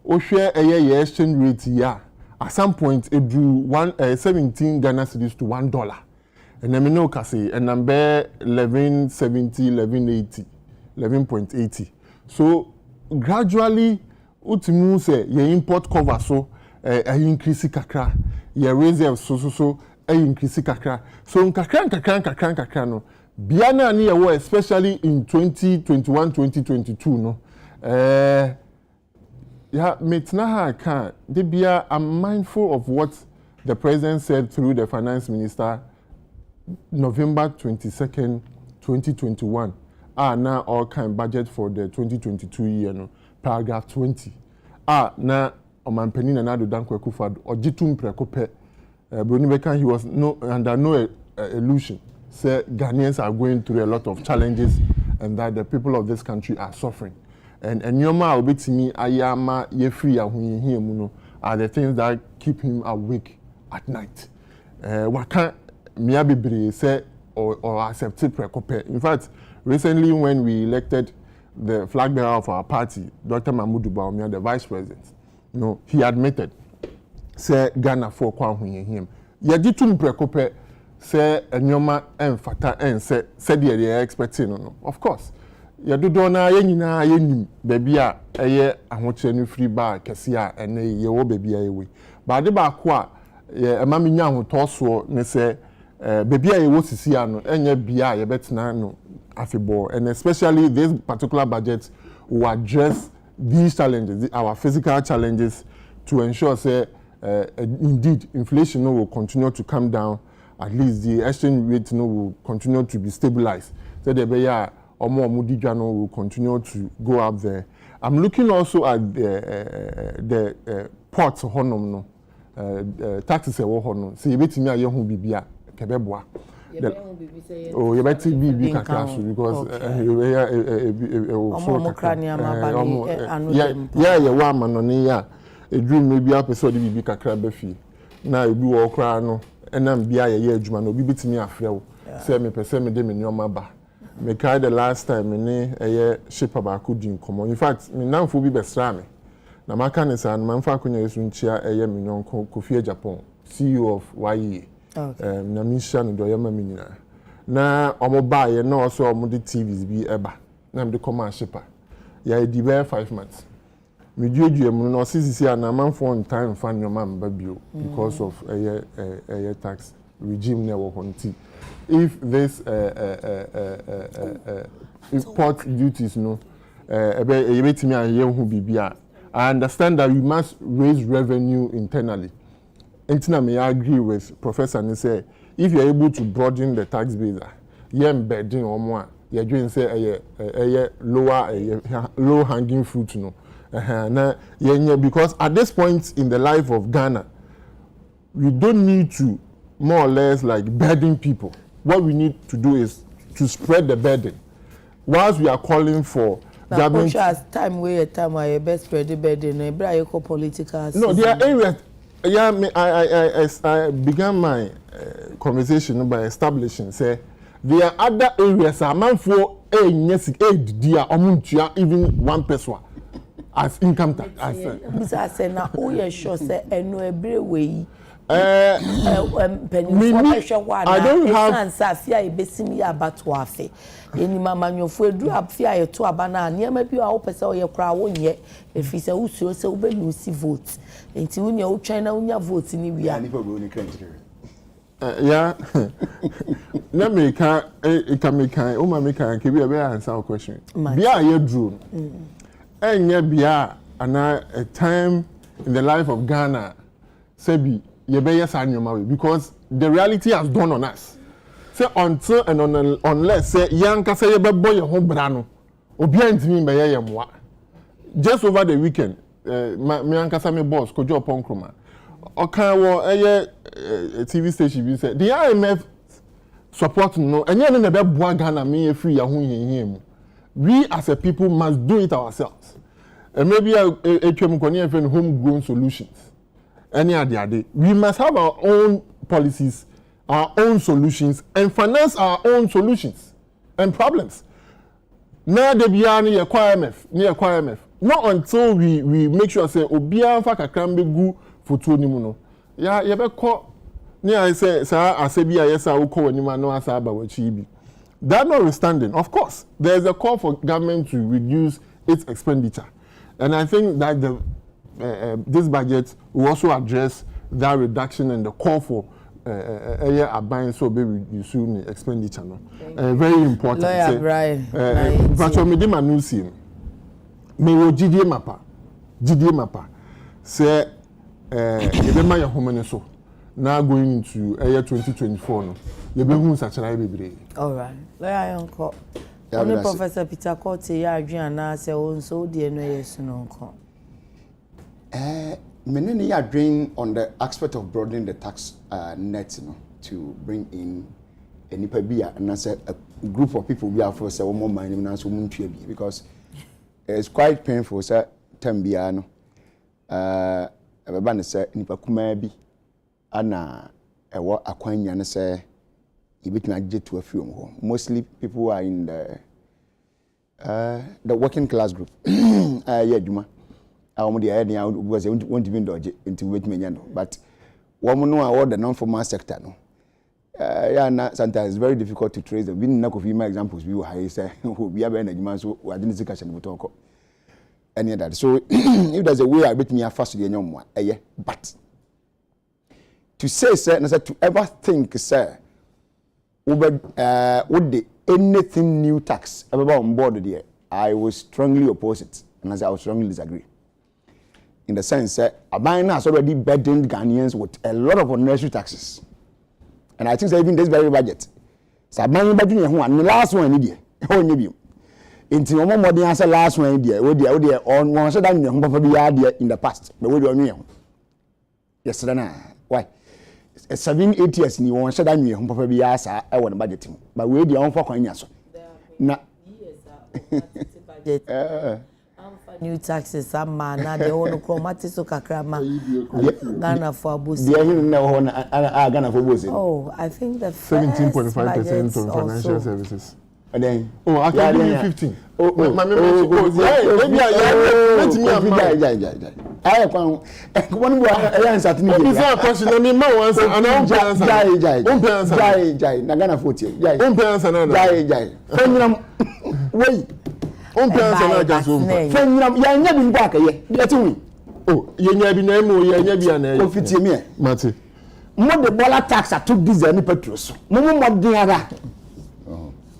C: We share a year exchange rate ya at some point it drew 17 Ghana cedis to $1, and then no kasi and number 11.70, 11.80, 11.80. So gradually, utimu say your import cover so increase kakra, your reserve so increase kakra. So kakra no. Biana ni yawo especially in 2021, 2022 no. Yeah, metna ha debia I'm mindful of what the president said through the finance November 22nd, 2021. Now all kind budget for the 2022 year no paragraph 20 na omanpeni na do danko ekufado ojitum prekope broni beka he was under no illusion say Ghanaians are going through a lot of challenges and that the people of this country are suffering and nyoma obetimi ayama ye free ahunhie mu no are the things that keep him awake at night waka mia bebre say or accept prekope. In fact, recently, when we elected the flag bearer of our party, Dr. Mahmoud Bawumia, the vice president, he admitted, say Ghana for Kwahunye him. Yajitum prekope, say Nyoma and Fata and said they are expecting. No. Of course, Yadudona Yenina Yenim, Babia, a year, and what's a new free bar, Cassia, and a year baby away. But the Bakwa, a mammy who tossed, ne say, baby I was to see no enye bia ye betina no afebo, and especially this particular budget will address these challenges, our physical challenges, to ensure say indeed inflation will continue to come down, at least the exchange rate will continue to be stabilized, so the beya omo mudigano will continue to go up there. I'm looking also at the ports honum no taxes e wo hono say betimi aye ho bibia kebeboa oh you better be kakra so because yeah wa ma no ne ya edrum no bia person de bibi kakra ba fi na ebi wo kra no enam bia ye adwuma no obi bitimi afre wo say me pese me de me nyoma ba me kai the last time me ne eye ship ba ko din komo. In fact me namfo bi besra me na maka ne san manfa akonya yesu nchia eye me nyonko Kofi Japan, CEO of YE. Okay. Na misha no do yama minina na omoba ye na also omode TVs bi eba na mde commercial shipa ya di be 5 months me dwedwe mu no sisi na manfo on time fan your man babio because of a tax regime na wo honti. If this import duties no ebetimi aye hu bibia, I understand that we must raise revenue internally. Intina may agree with Professor and say if you're able to broaden the tax base, you're embedding or more, you're doing say a low hanging fruit, because at this point in the life of Ghana, we don't need to more or less like burden people. What we need to do is to spread the burden. Whilst we are calling for government
B: time where you best spread the burden, political.
C: No, there are areas. Yeah, I began my conversation by establishing, say, there are other areas a man for aid dear omuntua even one person as income tax.
B: I said now oh sure say eno ebre we
C: I don't have
B: safia ebesimi abato afe eni mama nyofo edu afia yeto abana niam bi a wo pese wo ye kra wo nye efi se usuo se wo be lose vote enti wo nya wo twan na wo nya vote ni wi a
C: yeah let me can o ma me can ke bi e be answer question bia ye drone enye bia ana a time in the life of Ghana sebi ye be yes anyoma because the reality has dawned on us say until and unless say yanka say ye be boy ho bra no obi antimi be ye moa just over the weekend me yanka say me boss kojo ponkroma okan wo TV station bi say the IMF support no enye no be boa Ghana me e free ya ho hihim we as a people must do it ourselves and maybe etwem koni e friend homegrown solutions any ade we must have our own policies, our own solutions and finance our own solutions and problems now the biya ni IMF not until we make sure say obia fa kakra mbegu foto ni mu no ya ye be ko ni I say sa asebi ayesa wo ko wani ma no asa ba wachi bi that notwithstanding of course there is a call for government to reduce its expenditure and I think that this budget will also address that reduction and the call for buying so be reducing the expenditure no very important
B: lawyer Brian
C: but me dey manusi me wo GDA mapper say you be my home so now going into year 2024 no you be hu sachara bebre
B: all right lawyer uncle only Professor Peter Korte ya adwen na say won so de no yesu no nko
D: many are drain on the aspect of broadening the tax net, you know, to bring in a nipabia and as a group of people we are for say more money because it's quite painful, sir. Tembiano, everybody say nipakuma bi ana ewa akwanya na say you between get to a few mostly people who are in the working class group. Yeah, Juma. The idea was won't even dodge into wait me, but one know all the non-formal sector. No, sometimes it's very difficult to trace them. We didn't know examples. We were say we have any man so I didn't see catch any talk any of that. So if there's a way I bet me a fast to the yeah, but to say, sir, to ever think, sir, would the anything new tax ever on board there? I will strongly oppose it, and as I will strongly disagree. In the sense that Abina has already burdened Ghanaians with a lot of unnecessary taxes. And I think that even this very budget. So Abina budget one the last one in the into no more than answer last one in the on one said that in the past. But we don't know. Yes, why? 7-8 years in one said that you probably ask I want budgeting. But we the own for coinage. Now budget.
B: New taxes na de wono chromati so kakrama Ghana for abusi.
D: Ghana for abusi.
B: Oh, I think the
C: 17.5% on financial services.
D: And then
C: I can give you 15. My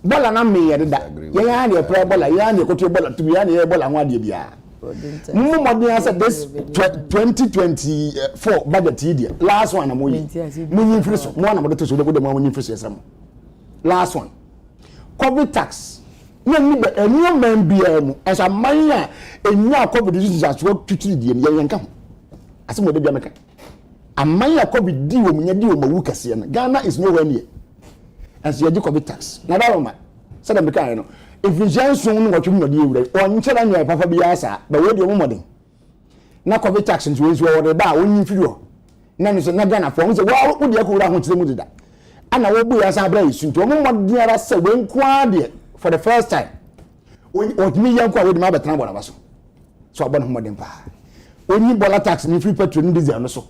D: Bola na me yede da. Ye ya na pre bola, ye na koto bola to ya na bola ho ade bia. Mo modern answer this 2024 budget here. Last one mo yi. Mo yin free so. Mo na mo to so de mo yin free so yesam. Last one. COVID tax. No ni be enu man bia mu. Esa man ya enu COVID disease as what tuturi die ye yenka ho. Ase mo de bia meka. Amman ya COVID di wo nya di wo mawu kase na. Ghana is nowhere near. As you COVID tax. Na da Roma. Say dem kan no. If you just no what you no dey ewure. On chera nya papa bi asa, but we dey omodin. Na COVID tax nso we so we ba onyin firi ho. Na no so na Ghana for say wa wo dey akura ho chire mu dida. ana wo bu ya sa bra isu nti omo modin ara se we nkwa de for the first time otimi yankwa we de ma betena bo na baso so abon homodin pa oni bola tax ni free petrol ni diesel no so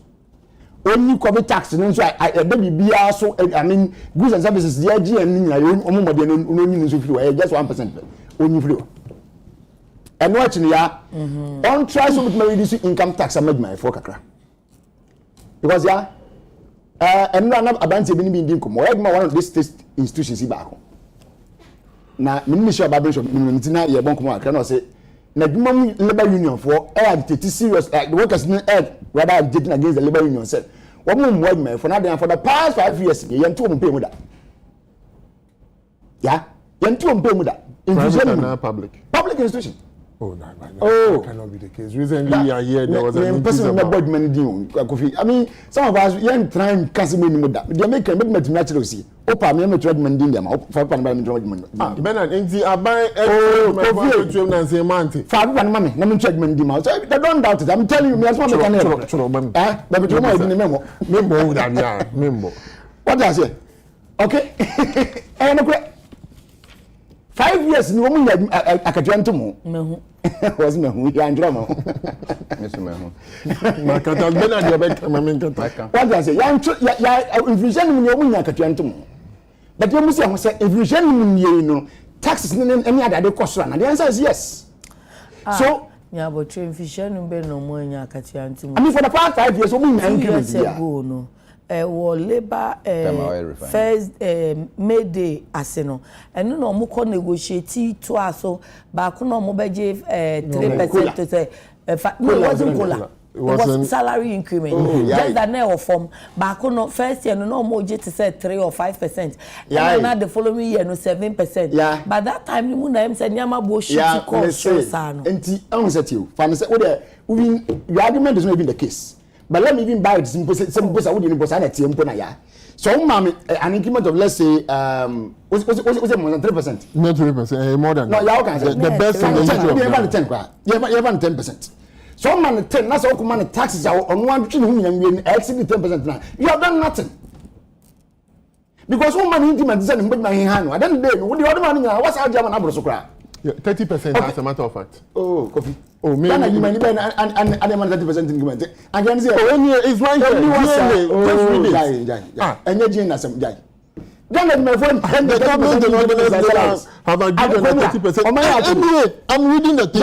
D: oni covid tax no so e be bibia so I mean goods and services the GM ni na omo modin no ni so free we just 1% oni free and watch ni ya on try so with my reduce income tax amagma for kakra because ya and no abanti bi ni bi nkomo we ma one of these state institutions ba ko na ministry of babration mintina ye bon komo akra no say na dwuma labor union for take serious like the workers no rather agitating against the labor union said what mo for now for the past 5 years ye nto mo pay mu da yeah ye nto mo pay mu da
C: in
D: public institution.
C: Oh, no, that cannot be the case. Recently, I hear there was an
D: person about I mean, some of us young trying Casimir Muda. The American movement natural see. Opa, me to recommend them. For
C: Bernard, I buy and say, Monty.
D: Father, mammy, no recommend them out. I don't doubt it. I'm telling you, me as one member. What does it? Okay. And 5 years no mu akatwanto mu
B: mehu
D: was mehu ya Nsroma
A: yes mehu
C: makata bena de obeka mamenkata
D: what does it ya inflation mu no mu akatwanto mu but you must say inflation mu ye no taxes any other cost na the answer is yes so
B: yeah but inflation mu be no mu akatwanto mu
D: I mean for the past 5 years mu increment ya
B: no wo labor first May aseno eno no mo ko negotiate to aso ba ko no mo beje 3% to say no wasn't cola it was salary increment just that now form ba ko no first year no mo je to say 3 or 5% and now the following year no 7% but that time ni mu na em say nyama bo shit ko sa no
D: enti am say you fan say your argument is not even the case. But let me even buy it simple I wouldn't impost an example na ya. So mommy an increment of let's say was it more than 3%?
C: Not 3%, more than.
D: No, you can say
C: the best in the
D: history. You have 10 kwa. You have 10%. So man 10 na so man taxes are on one between whom you exceed 10% now. You have done nothing. Because woman increment is in my hand. I don't know what the other man what's our German abro so kra.
C: 30% as a matter of fact.
D: Oh, coffee.
C: Oh, maybe.
D: And 30% increment. And then say,
C: oh, it's right
D: there. And you're doing some guy. Then my phone,
C: the government have agreed on 30%. I'm reading the thing.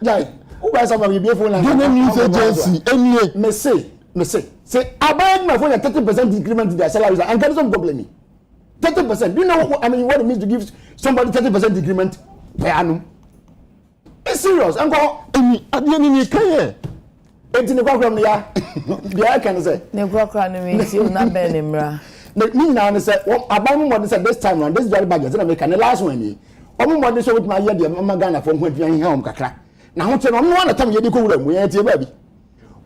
D: Jai, who buys some of your phone?
C: News agency.
D: Me say, I buy my phone at 30% increment to their salaries and get some problem me. 30%. Do you know what it means to give somebody 30% increment per annum? It's serious. And go
C: at the end of the year.
D: It's in the program here. The I can say.
B: The program means you not bear nimra.
D: Me now say, well, about what said this time around this very budget. And I make the last one. What show with my year, the Mama Ghana from when you home kakra. Now what's on one time you go we ain't baby.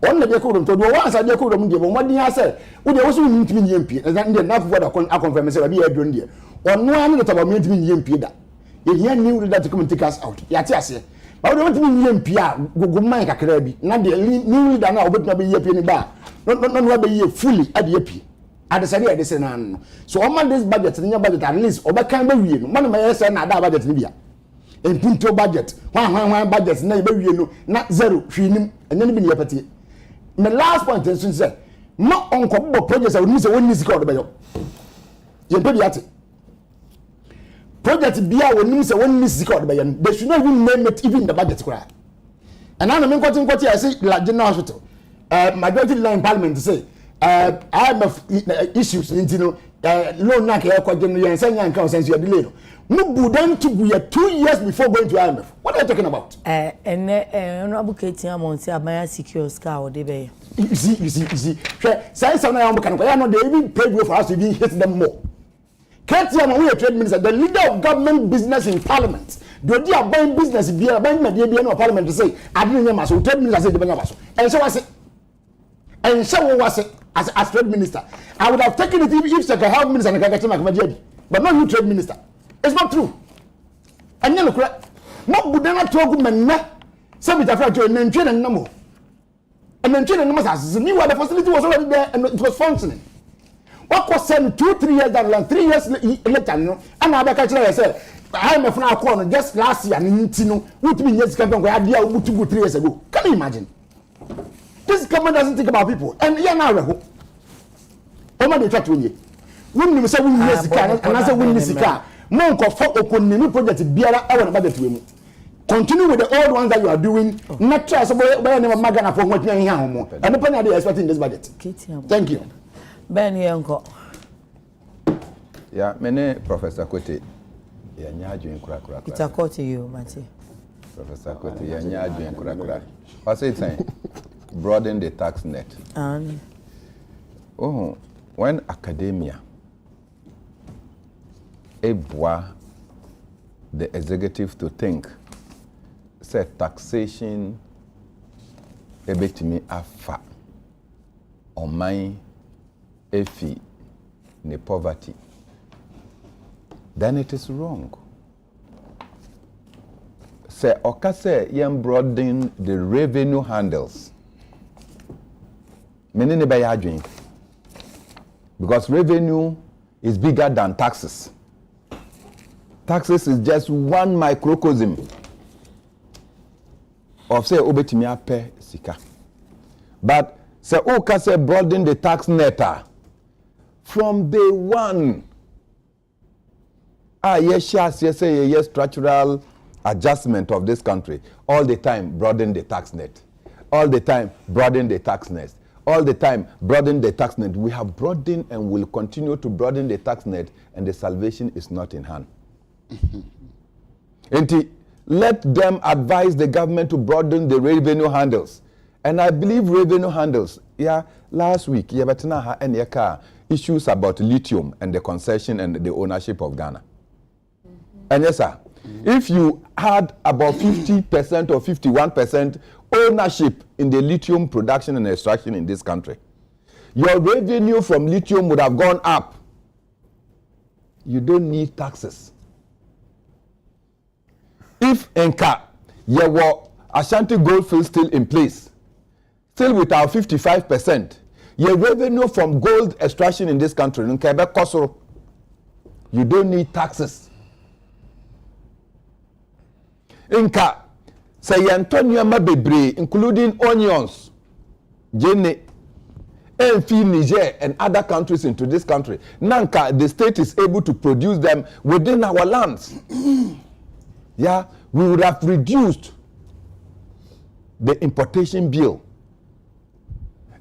D: On the decorum to do once I decorum give what do you say? Would you also need to be MP? And then enough what I confirm say be a doing there. On no one about me to be MP that. If you knew that to come and take us out. Yati but we want to be MP go mind kakra bi. Na the new leader now obet be MP ni ba. No be fully at the MP. At the side they say na. So on this budget in your budget at least obekan be wie no. Man may say na that budget ni bia. En punto budget. One budget na be wie no na zero hwinim. Enye ni bi ni yapati. My last point is say, no uncle projects I would miss a one music or the bayo. You pay the project be our news a one music or the bayan. They should not even name it even the budget cry. And I'm what I say, like General Hospital. Majority line parliament to say, I have issues in loan like air quadrant and send young council you are delayed. No then to be 2 years before going to IMF. What are you talking about?
B: And honorable Katie Amon say I secure scar or debe.
D: You see. Say some now can not they even pay for us to even hit them more. Katie Amon, we are trade minister, the leader of government business in parliament. Do they are buying business be a buying media be no parliament to say I didn't know so trade minister say the Benavaso. And so was it. And so was it as trade minister. I would have taken it if I could have minister and I get my but not you trade minister. It's not true. And you look at what would not talk men some it after to and train and number. And then train and numbers as the new the facility was already there and it was functioning. What was sent 2-3 years down the line, 3 years later, no, and I catch I said, I am a friend corner just last year, and Tino, which means yes, come where I did 3 years ago. Can you imagine? This government doesn't think about people, and yeah, now, Oma de try to win. Wouldn't say win yes car, and I say win this car. Monk of 4 Okoni project, Biara, I want to budget to him. Continue with the old ones that you are doing. Not try so by name of Magana for what you are here. And the penny they are expecting this budget. Thank you.
B: Ben Yanko.
A: Yeah, many Professor Kwete. Yeah, nyaju in kura.
B: It's a call to you, Mati.
A: Professor Kwete, yeah, nyaju in kura. What's it saying? Broaden the tax net.
B: And
A: when academia able the executive to think, say taxation ebetimi afa oman efi ne poverty, then it is wrong. Say okase yem broaden the revenue handles. Many ne buy drink because revenue is bigger than taxes. Taxes is just one microcosm of say obetimi ape sika. But say oka say broaden the tax net from day one. Yes, structural adjustment of this country. All the time broaden the tax net. All the time broaden the tax net. All the time broaden the tax net. We have broadened and will continue to broaden the tax net, and the salvation is not in hand. And let them advise the government to broaden the revenue handles. And I believe revenue handles, last week, issues about lithium and the concession and the ownership of Ghana. And yes, sir, if you had about 50% or 51% ownership in the lithium production and extraction in this country, your revenue from lithium would have gone up. You don't need taxes. If Enka, your Ashanti Goldfield still in place, still with our 55%, your revenue from gold extraction in this country, you don't need taxes. Enka, say Antonio Mabebre, including onions, Jene, and feed Niger and other countries into this country. Nanka, the state is able to produce them within our lands. Yeah, we would have reduced the importation bill.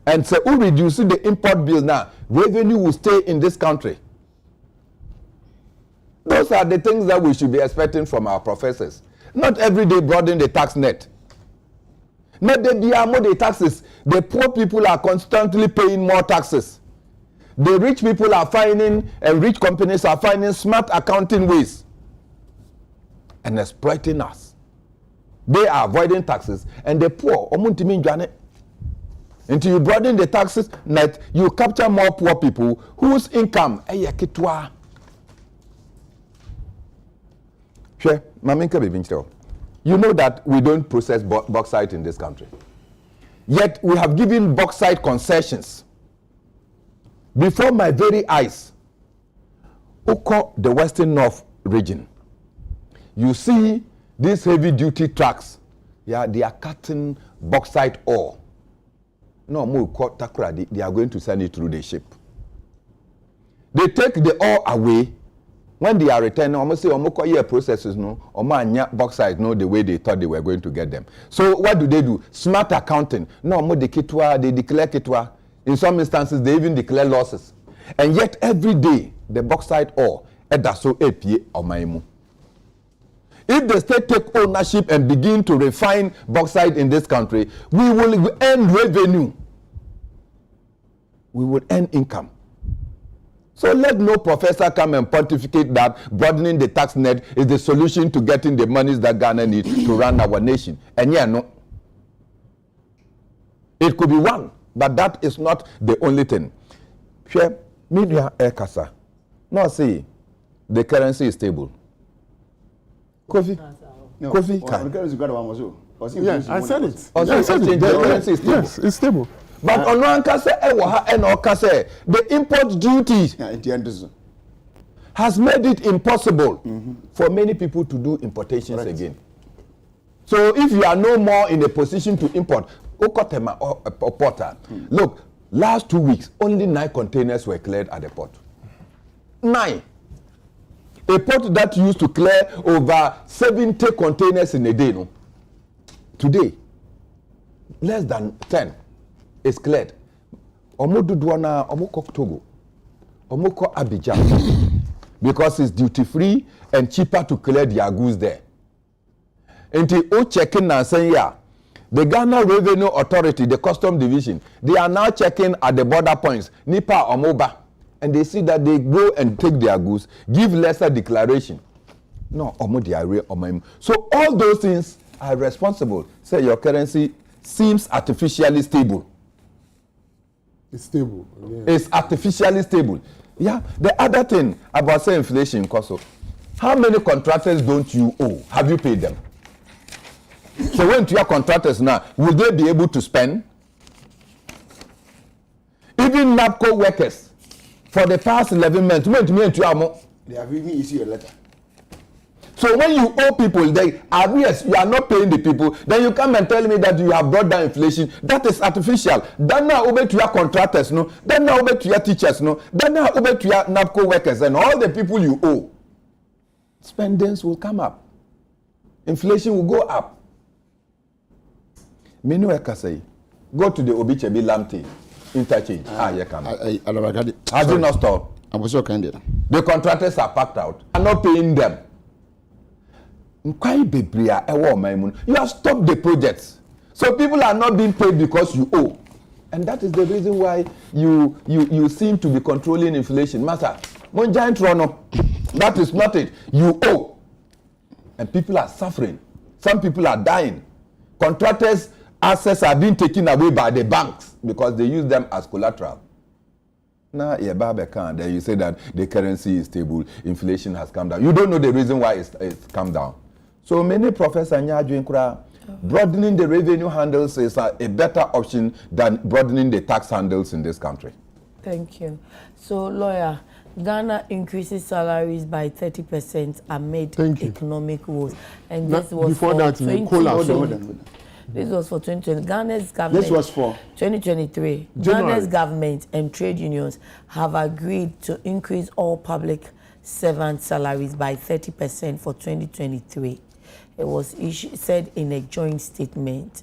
A: And so we reducing the import bill now, revenue will stay in this country. Those are the things that we should be expecting from our professors. Not every day broaden the tax net. Not the the taxes. The poor people are constantly paying more taxes. The rich people are finding, and rich companies are finding smart accounting ways and exploiting us. They are avoiding taxes, and the poor, until you broaden the taxes net, you capture more poor people whose income you know that we don't process bauxite in this country. Yet we have given bauxite concessions. Before my very eyes, Oko, the Western North region, you see these heavy duty trucks. Yeah, they are cutting bauxite ore. No, they are going to send it through the ship. They take the ore away. When they are returning, almost say processes no, bauxite no the way they thought they were going to get them. So what do? Smart accounting. No, they declare kitwa. In some instances, they even declare losses. And yet every day the bauxite ore edaso epie omaimu. If the state take ownership and begin to refine bauxite in this country, we will earn revenue. We will earn income. So let no professor come and pontificate that broadening the tax net is the solution to getting the monies that Ghana needs to run our nation. And yeah, no. It could be one, but that is not the only thing. Media Ekasa. No, see, the currency is stable. Kofi?
C: No.
A: Kofi?
C: Yes, I said it.
A: The currency is stable.
C: Yes, it's stable.
A: But on one case, the import duty has made it impossible for many people to do importations again. So if you are no more in a position to import, look, last 2 weeks, only 9 containers were cleared at the port. 9. A port that used to clear over 70 containers in a day, no? Today, less than 10 is cleared. Omo Duduana, Omo Kok Togo, Omo Kok Abidjan, because it's duty free and cheaper to clear their goods there. Until O checking and saying, yeah, the Ghana Revenue Authority, the Custom Division, they are now checking at the border points, Nipa or Moba, and they see that they go and take their goods, give lesser declaration. No, so all those things are responsible. Say your currency seems artificially stable.
C: It's stable. Yeah.
A: It's artificially stable. Yeah. The other thing about say inflation, Koso, how many contractors don't you owe? Have you paid them? So when to your contractors now, will they be able to spend? Even NAPCO workers, for the past 11 months,
D: they have even issued a letter.
A: So when you owe people, they arrears, you are not paying the people, then you come and tell me that you have brought down inflation. That is artificial. Then now over to your contractors, no. Then now over to your teachers, no. Then now over to your NAPCO workers and all the people you owe. Spendings will come up. Inflation will go up. Many workers say, go to the Obichebi Lamte interchange. Has it not stopped?
D: I was so kind.
A: The contractors are packed out. I'm not paying them. You have stopped the projects. So people are not being paid because you owe. And that is the reason why you seem to be controlling inflation. Master, that is not it. You owe. And people are suffering. Some people are dying. Contractors' assets are being taken away by the banks because they use them as collateral. Now, then you say that the currency is stable, inflation has come down. You don't know the reason why it's come down. So many professors broadening the revenue handles is a better option than broadening the tax handles in this country.
B: Thank you. So, lawyer, Ghana increases salaries by 30% amid economic woes. And this was
C: before
B: for
C: that,
B: 2020. This was for 2020. Ghana's government.
D: This was for
B: 2023. Ghana's government and trade unions have agreed to increase all public servant salaries by 30% for 2023. It was said in a joint statement.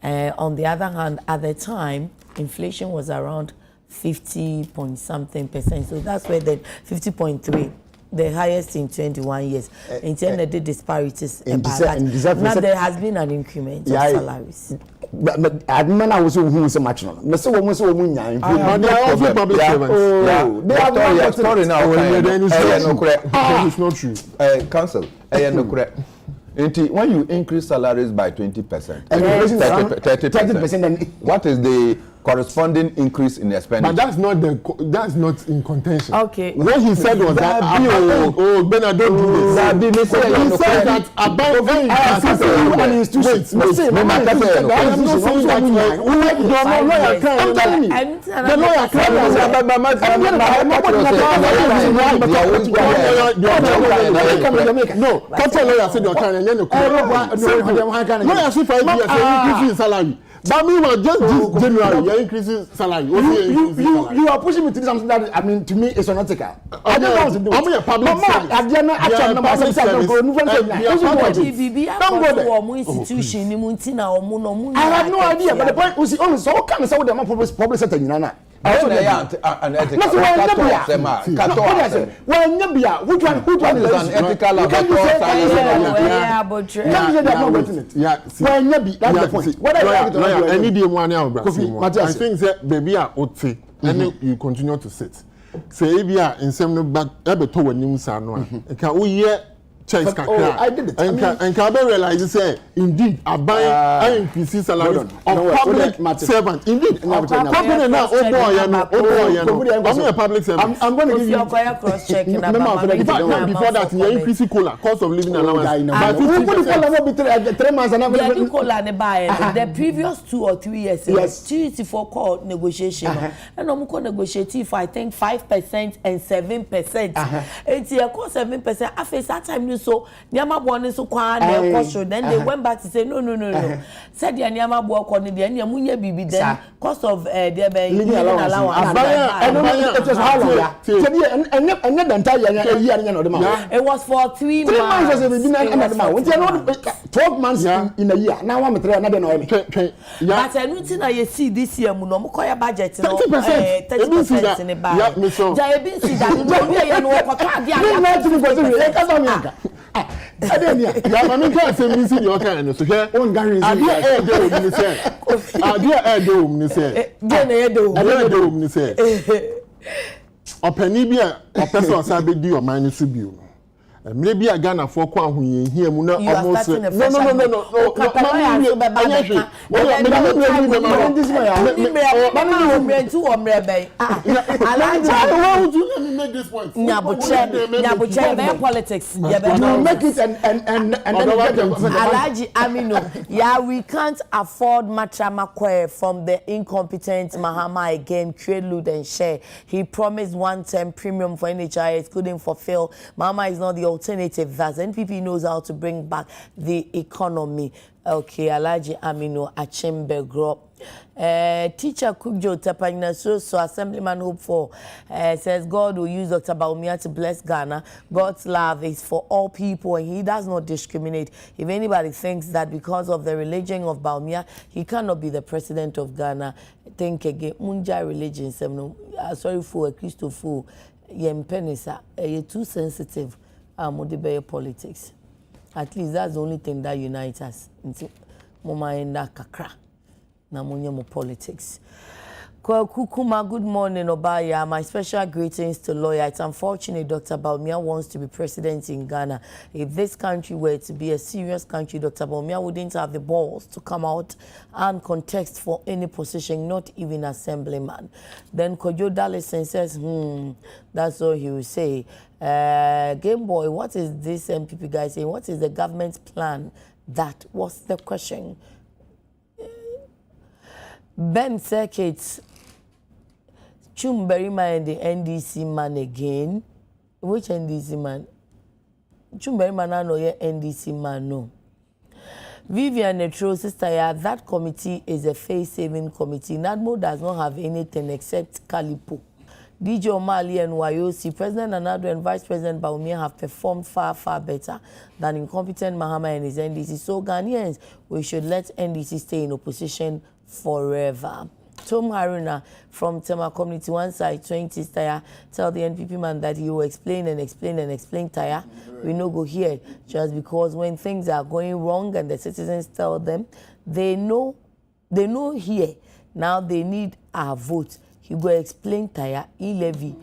B: On the other hand, at the time, inflation was around 50-point-something%. So that's where the 50.3, the highest in 21 years. In terms of the disparities, now there has been an increment of salaries.
D: But I was so much. Mr. Woman, so woman,
C: also public servants.
A: They have story now.
C: It's not true.
A: Council, no correct. When you increase salaries by 20%,
D: and
A: 30%, what is the corresponding increase in expenditure?
C: But that's not in contention.
B: Okay.
C: What he said was that Bernard, don't do this. He said that about
D: an institution.
C: I'm telling you. The lawyer can't. No, lawyer said you're trying to lawyer said 5 years you're increasing salary. But meanwhile, just this January, you're increasing salary.
D: You are pushing me to do something that, I mean, to me, it's unethical. I don't know how to do it.
C: I'm a public service.
D: I dare not actually number
C: public
D: institution. I have no idea, but the point was only so can say what the public sector in Nana.
A: Which one is an ethical?
C: I need the money out. I think that baby are okay, and you continue to sit. Say if you are in some back, ever to when you say no, can we hear checks kakra.
D: I did it.
C: And can realize say indeed I increase salaries of public servant. Indeed, company now I'm a public servant.
D: I'm going to give you
B: cross check
C: before that you increase cola cost of living allowance.
B: But 3 months and the previous 2 or 3 years yes. for call negotiation and I'm going to negotiate for I think 5% and 7%. It's a cost 7%. After that time so Nyama Bone so kwa then they went back to say no. Said the Nyama Bo ko ni then Yamunya bibi then cost of their living allowance.
D: It was how long?
B: It was for 3 months.
D: 12 months in a year. Now I'm 3 another no.
B: But I know tin I see this year mu no mo koya budget no
C: 30%
B: in the bag.
C: Yeah, me so.
B: Ja e bin see that no we here no ko ka dia.
C: Yeah, mami can say me see the okay so here.
D: On Gary.
C: Adekye do me say. Adekye do me say.
B: Dey na do.
C: Adekye do me say. Opani bia opesa sabe di o man so bi o. Maybe a Ghana for Kwan here, no.
B: Politics. Yeah, we can't afford Matramakwe from the incompetent Mahama again, trade, loot and share. He promised 1-term premium for NHIS, couldn't fulfill. Mahama is not the alternative. That NPP knows how to bring back the economy. Okay, Alhaji Aminu Achimbe Group. Teacher Kubjo Tapagna so Assemblyman Hope for says God will use Dr. Bawumia to bless Ghana. God's love is for all people and he does not discriminate. If anybody thinks that because of the religion of Bawumia he cannot be the president of Ghana, think again. Munja religion, sorry for a Christopher. Yempenisa, you're too sensitive. Modibe politics. At least that's the only thing that unites us. Mama enda kakra. Na mo politics. Kukuma, good morning, Obaya. My special greetings to lawyer. It's unfortunate Dr. Bawumia wants to be president in Ghana. If this country were to be a serious country, Dr. Bawumia wouldn't have the balls to come out and contest for any position, not even assemblyman. Then Kojo Dallison says, that's all he will say. Game Boy, what is this MPP guy saying? What is the government's plan? That was the question. Ben Circuits, Chumberima and the NDC man again. Which NDC man? Chumberima no ye NDC man no. Vivian Netro sister, yeah, that committee is a face-saving committee. NADMO does not have anything except Calipo. DJ O'Malley and YOC, President Anado and Vice President Bawumia have performed far better than incompetent Mahama and his NDC. So Ghanaians, we should let NDC stay in opposition forever. Tom Haruna from Tema Community 1 side 20 Taya tell the NPP man that he will explain Taya. We no go here just because when things are going wrong and the citizens tell them they know here. Now they need our vote. He go explain Taya, e-levy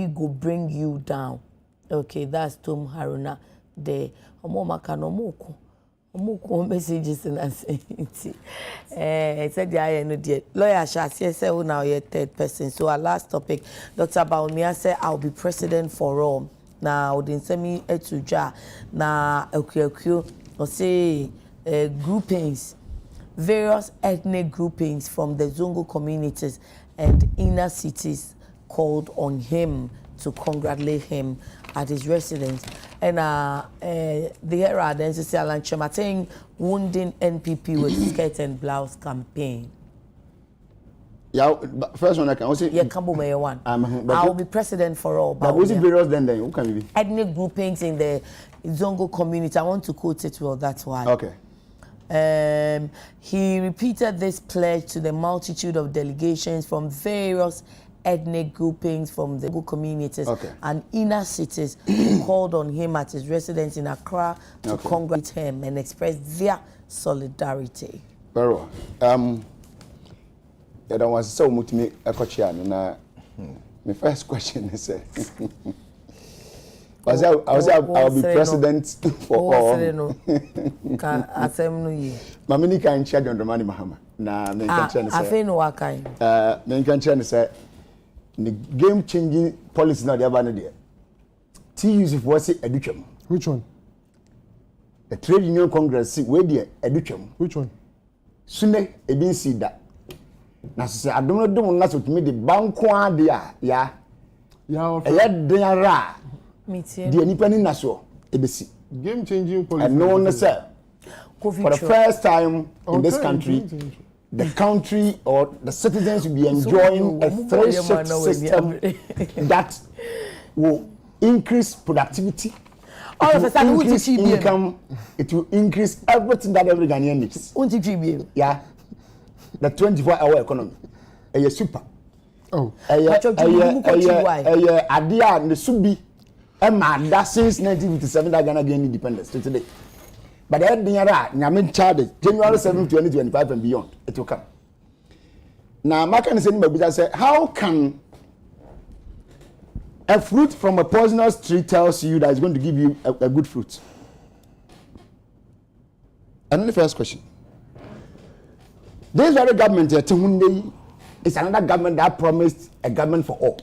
B: go bring you down. Okay, that's Tom Haruna. The messages and said the lawyer Shasia said now you're third person. So our last topic, Dr. Bawumia said I'll be president for all. Now then send me etuja na okay or say groupings, various ethnic groupings from the Zongo communities and inner cities called on him to congratulate him at his residence. And the Herald then say Alan Chemating wounding NPP with skirt and blouse campaign.
D: Yeah, first one I can also.
B: Yeah, Kambo Mayor one. I will be president for all.
D: But was it various then? Who can be?
B: Ethnic groupings in the Zongo community. I want to quote it well. That's why.
D: Okay.
B: He repeated this pledge to the multitude of delegations from various ethnic groupings from the communities and inner cities who called on him at his residence in Accra to congratulate him and express their solidarity.
D: Very well. I don't want to say much me a question. My first question is I'll be president for all. Mamini can check on the money, Mahama. Na men can say.
B: I feel no wakai.
D: Men can say the game changing policy now. They have another. TUC was education.
C: Which one?
D: The Trade Union Congress where the education.
C: Which one?
D: Sune edin see that. Na say I don't know na so to me the banko dia ya.
C: Yeah.
D: Ra.
B: Meeting.
D: The nipa ni na so ebesi.
C: Game changing policy.
D: And no one said. For the first time in this country, the country or the citizens will be enjoying a three-shift system that will increase productivity, increase income, it will increase everything that every Ghanaian needs. Yeah, the 24-hour economy. A super.
C: Oh,
D: idea and the subi. That since 1957 that Ghana gained independence to today. But the head Nyamin charted January 7, 2025 and beyond. It will come. Now, Mark and Senna said, how can a fruit from a poisonous tree tells you that it's going to give you a good fruit? And then the first question. This very government is another government that promised a government for all.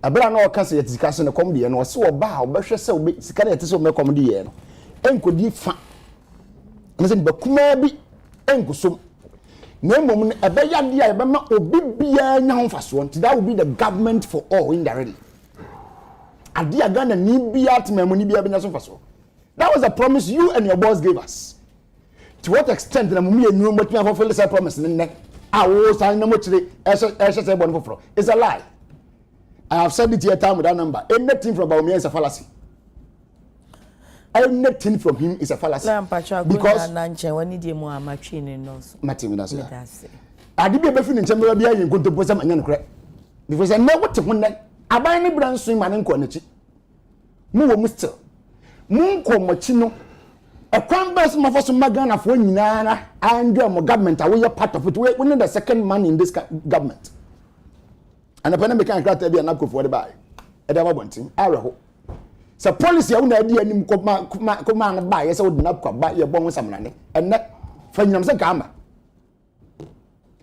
D: Abra na okase yetikase ne kom de no se oba obehwe se obe sika na yete se o mekom de ye no enkodi fa na se bakuma bi enkusom na mom ebeya de a ebema obi bia nya ho faso nti that will be the government for all indirectly ade aga na ni bia atema mu ni bia benya so faso. That was a promise you and your boss gave us. To what extent na mum ye nu motuma fulfill this promise ne wo san na mo kire ehye se bon foforo. It's a lie. I have said it here time with that number. Anything from Baumia is a fallacy. Anything from him is a fallacy. Because
B: when he did more machine and also.
D: Martin, that's it. I did be a friend in Chamber in good to put some and correct. Because I know what to win that. I buy any brand swing man and quantity. Move, Mr. Munko Machino. A crown best for some magana for Nana and government. I will be part of it. We're winning the second man in this government. And the pandemic can crack be an apple for the buy. At our wanting, Araho. So, policy, I won't idea any command buy, as I would not buy your bone with some money. And that from Yamsa Gama.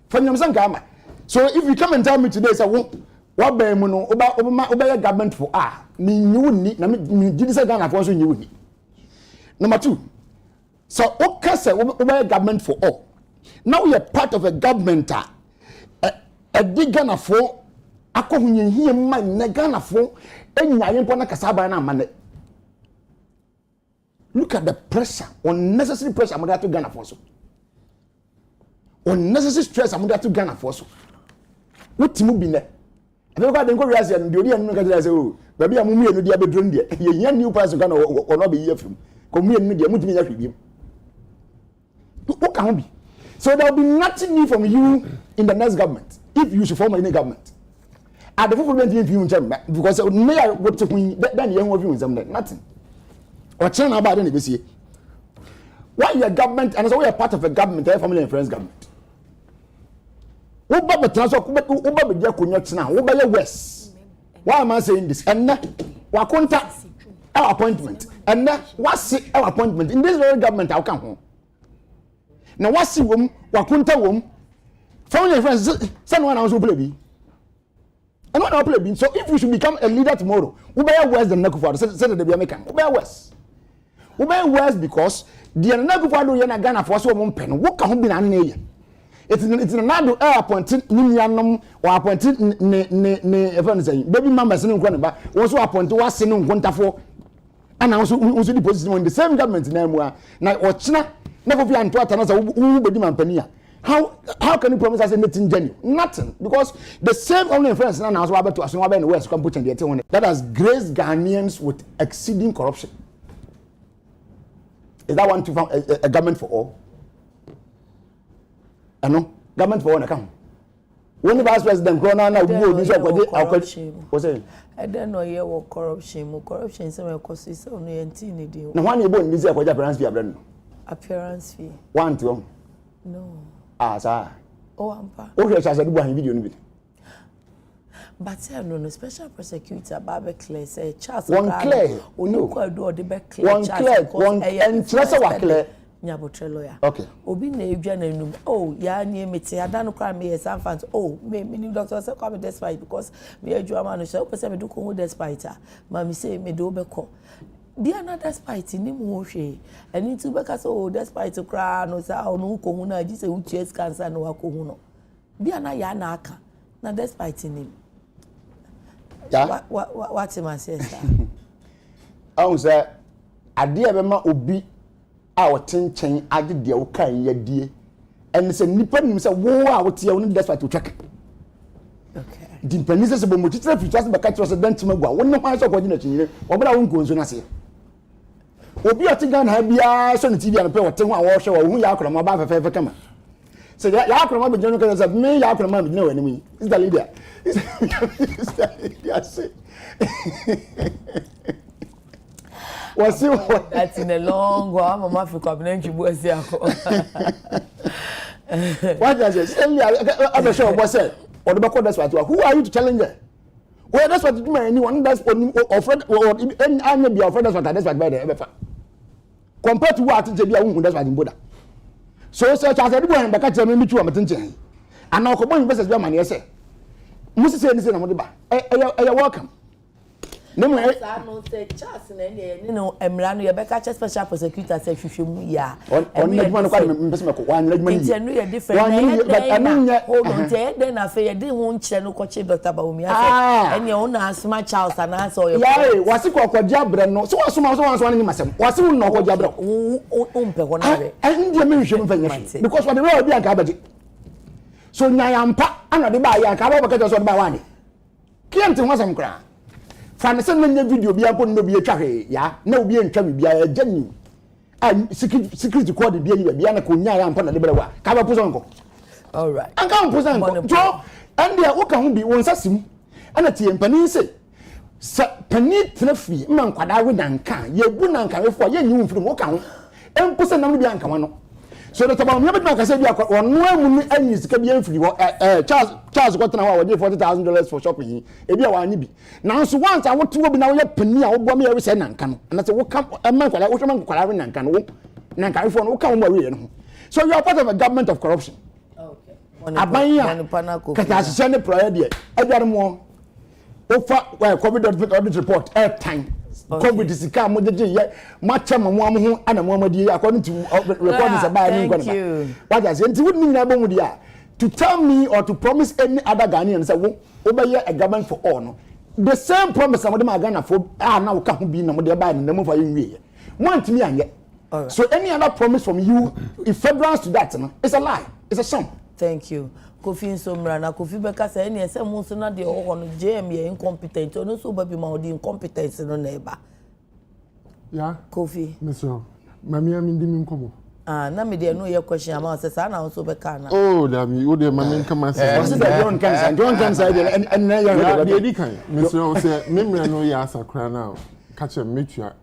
D: From Yamsa Gama. So, if you come and tell me today, I won't. What by Mono obey government for mean you wouldn't need, you decide Ghana for you would need. Number two. So, okay, say obey government for all. Now we are part of a government, a big Ghana for. Ako hunye hiye man na Ghana fo enya yempo na kasaba na mane. Look at the pressure, unnecessary pressure among to Ghana for so. Unnecessary stress among to Ghana for so. What timu bi ne? Abe kwa den ko wiase no de odi anu ka say o, ba bia mu mienu dia bedron de. Ye nya new person Ghana o no be ye film. Ko mienu de mutimi ya hwebiem. Who can be? So there will be nothing new from you in the next government if you should form any government. At the full view because me I what to then you won't view them nothing. Or China about any this year. Why your government and so we are part of a government, a family and friends government. What Baba transfer Uba be China, Uba West. Why am I saying this? And what contact our appointment. And what's our appointment in this very government I'll come home. Now what's the womb, what contact womb? Family and friends, someone else will play. And what I play. So if you should become a leader tomorrow, Ubaya West than Nakufado, said the American. Ubaya West. Ubaya West because the Nakufado Yana Ghana for so one pen. What can be an alien? It's another appointed Nimianum or appointed baby mama sitting on also appointed was sitting on for and also deposited in the same government name where now or China never be antoat another Ubediman Penia. How can you promise us anything genuine? Nothing. Because the same only friends now as well to us in the West can put in the that has graced Ghanaians with exceeding corruption. Is that one to found a government for all? I know government for all account. When the vice president Corona now what's it?
B: I don't know here what corruption. Corruption is some causes only entity.
D: Now one you born this appearance fee
B: appearance fee.
D: One to
B: no.
D: Sir.
B: Oh, Ampa.
D: Oh, yes, I said, video.
B: But no special prosecutor Baba Clay say Charles
D: one clear
B: no do the be clear
D: one clear one and trust wa clear
B: nyabotre lawyer
D: okay
B: obi na edwa na enum oh ya nie meti ada no kwa me yes infant oh me new doctor say come despite because me edwa ma no say person me do ko despite ma me say me do be ko bia na despite ni mu hwe ani tu be ka so despite kra no say onu ko hu na ji say uches cancer no wa ko hu no bia na ya na aka na despite ni
D: ya
B: what am I saying sir
D: I say ade e be ma obi a wotenchen age de wo kan ya die en se nipa nim se wo a wote ya wo despite wo twek
B: okay
D: di panise se bo mo titira fitas be ka tro se dent magua wo ne hwan so ko gina chinyire wo bra wo nkonso na se obi ati Ghana ha bia so ne TV an pe wote ho a wo hwe wo hu ya akora ma ba fefe kama se ya akora ma be jeno ka se me ya akora ma be jeno wani mi is the leader yes was it
B: that's in a long while mama fi cabinet buasi ako
D: what does it tell me I'm sure what said or the that's what who are you to challenge her well that's what you anyone that's or friend or I may be your friend that's what by the compared to what je bia hu that's what in boda so such as everyone back at me too am tinchen and now come investors be man say musi say anything na mo de ba welcome no mo
B: no say Charles na ne no emra no ye be catch special prosecutor say hwehwemu ya
D: on me no kwa me pese me ko wan na adwuma ni
B: no ye different
D: but anu
B: hold on say then na fe ye de ho nkyere no koche Dr. Bawumi say ene o na asma Charles na so ye
D: yeah wasi ko kwaja bre no so wasoma so ni masem wasi wo no kwaja bre
B: o mpe ko na be
D: ndie me hwehwemu fa nyehwe because what the road bi anka abaje so nyayampa ana de ba ya ka ba ka so de ba wani client ho asem kra fan se na video bi akọ no bi atwa he ya na obi entwa bi ya jani a security code bi yi bi na ko nya ya ampa na de bere wa ka ba puso nko
B: all right
D: anka on puso nko jo ande wo ka ho bi won sasim ana tie mpani se pani trafi man kwada we danka ye bu nanka we fo ye nyi wo mfiri wo ka ho empo se nam bi anka no so the tabam yebet na kase bi akọ ono amu ni anyi sika bi amfiri ho Charles ko tena ho a $40,000 for shopping e bi a wa anyi bi nanso once a woto bi na wo ye pani a wo bo me ye se nanka no na se wo ka man kwala wo hwe man kwala we nanka no wo nanka fo no wo ka wo ma we no so you are part of a government of corruption
B: okay
D: abanya kata se ne proyed e aduare mo ofa COVID audit report time COVID is come with the year much ho ana mo amadi according to recordings about me what I say wouldn't mean about dia to tell me or to promise any other Ghanaian say wo obey a government for all no the same promise am dem Ghana for now ka ho bi na mo de buy na mo fa yin want me anye so any other promise from you if federal to that no it's a lie it's a sham.
B: Thank you. Kofi Nsroma na Kofi beka say na ese mu so na de ho no JM ye incompetent ono so ba bi ma odi incompetence no na eba.
C: Yeah.
B: Kofi.
C: Mr. Mami am ndi mi nkomo.
B: Na me de no ye question am say sa na so beka na.
C: Oh, da mi o de mami nka ma say.
D: What's the John cancer and na
C: ya de di kan. Mr. O say memra no ya asakra na. Catch a metua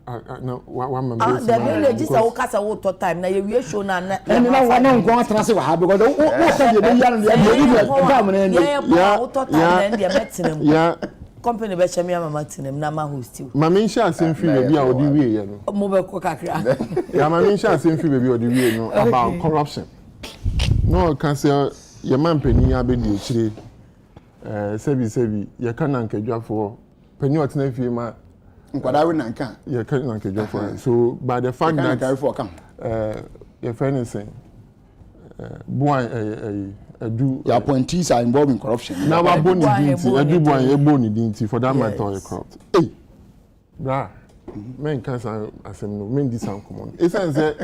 C: na one member.
B: The village is a kasa wo to time na ye wie show na na.
D: And na one nko atrase wa ha because wo say dey ya no dey come na
B: ya wo to time na dey metinam.
C: Yeah.
B: Company be chemi mama tinam na ma host you.
C: Mama insha asem fi be bia odi wie ye no.
B: Mo be ko kakra.
C: Ya mama insha asem fi be bia odi wie no about corruption. No can say your man pani abedi chire sebi ye kan na nkadwafo pani otena fie ma
D: nkwada we nanka
C: ye kan na nkadwafo so by the fact that your friend is saying boy do
D: your appointees are involved in corruption
C: now wa boni dinti edu boy e boni dinti for that matter or corrupt hey bra men can say asem no men dis am common e say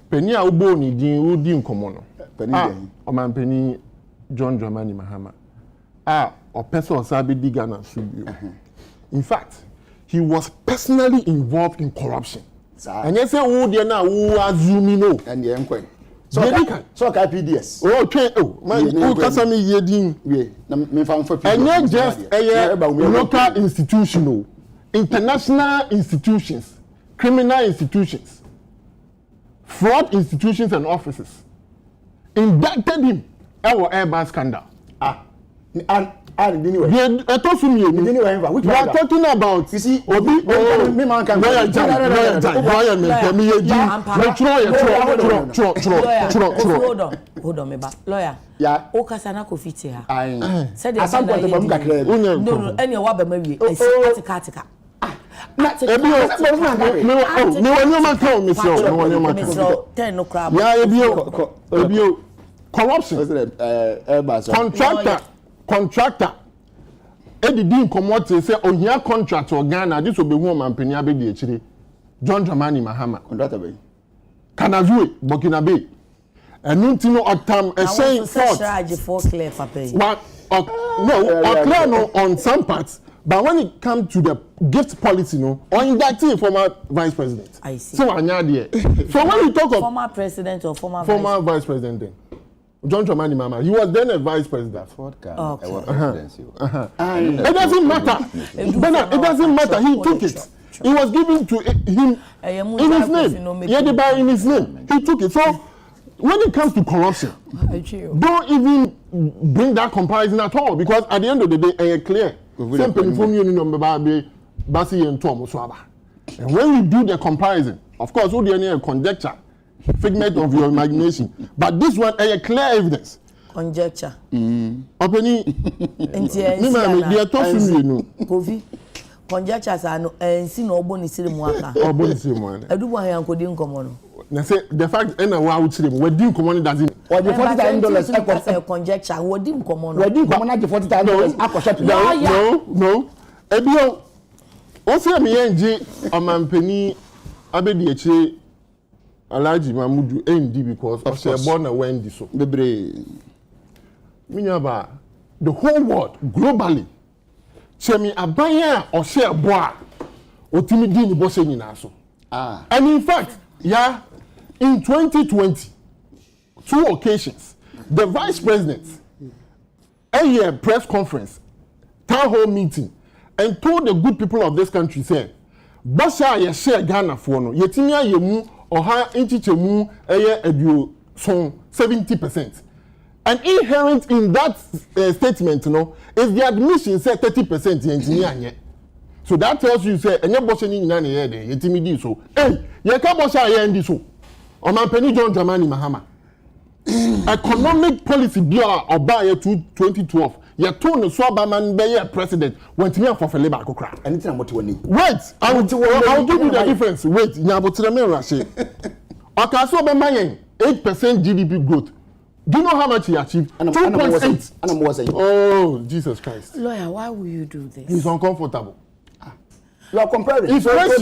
C: pani a boni din wo di nkomo no
D: pani den
C: o man pani John Dramani Mahama or person sabi di Ghana subio in fact he was personally involved in corruption and you say who dey na who azumi no
D: and the enquire so ka PDS
C: man who kasa me yedin
D: we na me fa for
C: and not just local institutional international institutions criminal institutions fraud institutions and offices indicted him our airbag scandal
D: and Ah, anyway.
C: We are talking about.
D: You see,
C: Obi,
D: me man can.
B: Hold on, me ba. Lawyer.
D: Yeah.
B: O kasa na ko fiti ha.
D: Aye.
B: Said
D: At some point, I'm going to
B: no, any wa be ma wie. Atika.
C: Corruption. Contractor. Edidin komote say ohia contract or Ghana this will be woman penia be di echire. John Dramani Mahama.
D: Contractor be.
C: Kanazue Burkina Bay. And no atam a saying
B: for clear for pay.
C: No, clear no on some parts. But when it comes to the gift policy, no, or indicting former vice president.
B: I see.
C: So when you talk of
B: former president or former
C: vice president, then, John Dramani Mahama, he was then a vice president. It doesn't matter. It doesn't matter. He took it. It was given to him in his name. He had to buy in his name. He took it. So when it comes to corruption, don't even bring that comparison at all, because at the end of the day, clear. And when you do the comparison, of course, all the conjecture, figment of your imagination, but this one is clear evidence.
B: Conjecture.
C: Opening. They are talking
B: Kofi. Conjectures are no see no boni sire muaka.
C: Boni sire muaka.
B: Edu bo han ko di nkomo no.
C: Na say the fact na wa utsire we di nkomo doesn't.
D: Or the $40,000
B: conjecture we di nkomo no.
D: We di nkomo na the $40,000 akosho.
C: No. Ebio o se me yenji omampani abedi eche Alhaji Mamudu ND because of say born na Wendy so.
D: Bebre.
C: Minyaba the whole world globally. Chemi abanya or share boa otimi di ni bose nyina so. And in fact, in 2020, 2 occasions, the vice president a press conference, town hall meeting, and told the good people of this country, say, Basha ye share Ghana for no, yetinya ye mu or ha inchiche mu edu son 70%. And inherent in that statement, is the admission say 30% engineer. So that tells you say enye bosse ni nyina na ye de yetimidi so. Ye ka bosse aye ndi so. O man Penny John Dramani Mahama. Economic policy bia oba ye 2012. Ye to no so Obama be ye president went me for labor akokra.
D: Anything about wani.
C: Wait, I will give you the difference. Wait, nyabotre me rashe. Okaso Obama yen 8% GDP growth. Do you know how much he achieved? 2.8. Oh, Jesus Christ.
B: Lawyer, why will you do this?
C: He's uncomfortable.
D: You are comparing.
C: Inflation.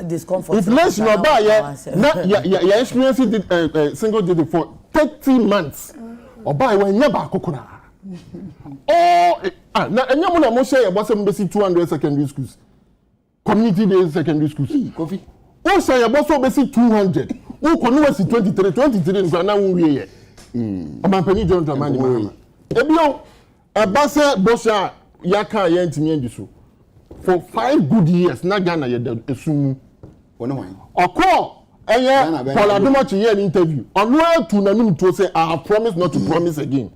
B: Discomfort.
C: Inflation. You're experiencing single digit for 30 months. Or buy when you're back. Oh, now and you want to say about some basic 200 secondary schools, community day secondary schools.
D: Coffee.
C: Oh, say about some basic 200. Oh, converse 23 in Ghana. We I'm Penny John Dramani Mahama. Ebio, a basa bosha. Yaka yentimi endiso for 5 good years na Ghana ye esumu okọ eye Paula Domachi ye an interview onu atu nanum to say I have promised not to promise again.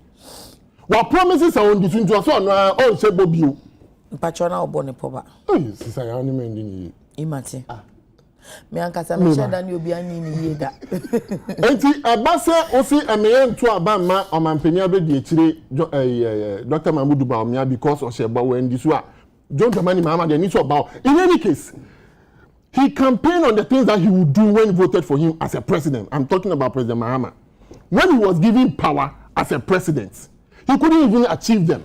C: What promises are on this into so na all say bobio
B: mpachona obone poba
C: sister ya ni mendi ni
B: imate me ankasa me sheda ni obi anyi ni yeda
C: enti abase osi emeye nto abama omampenia be di echire Dr. Mamudu Bawumia because of Sheba when this wa John Dramani Mahama they need to about. In any case, he campaigned on the things that he would do when he voted for him as a president. I'm talking about President Mahama. When he was given power as a president, he couldn't even achieve them.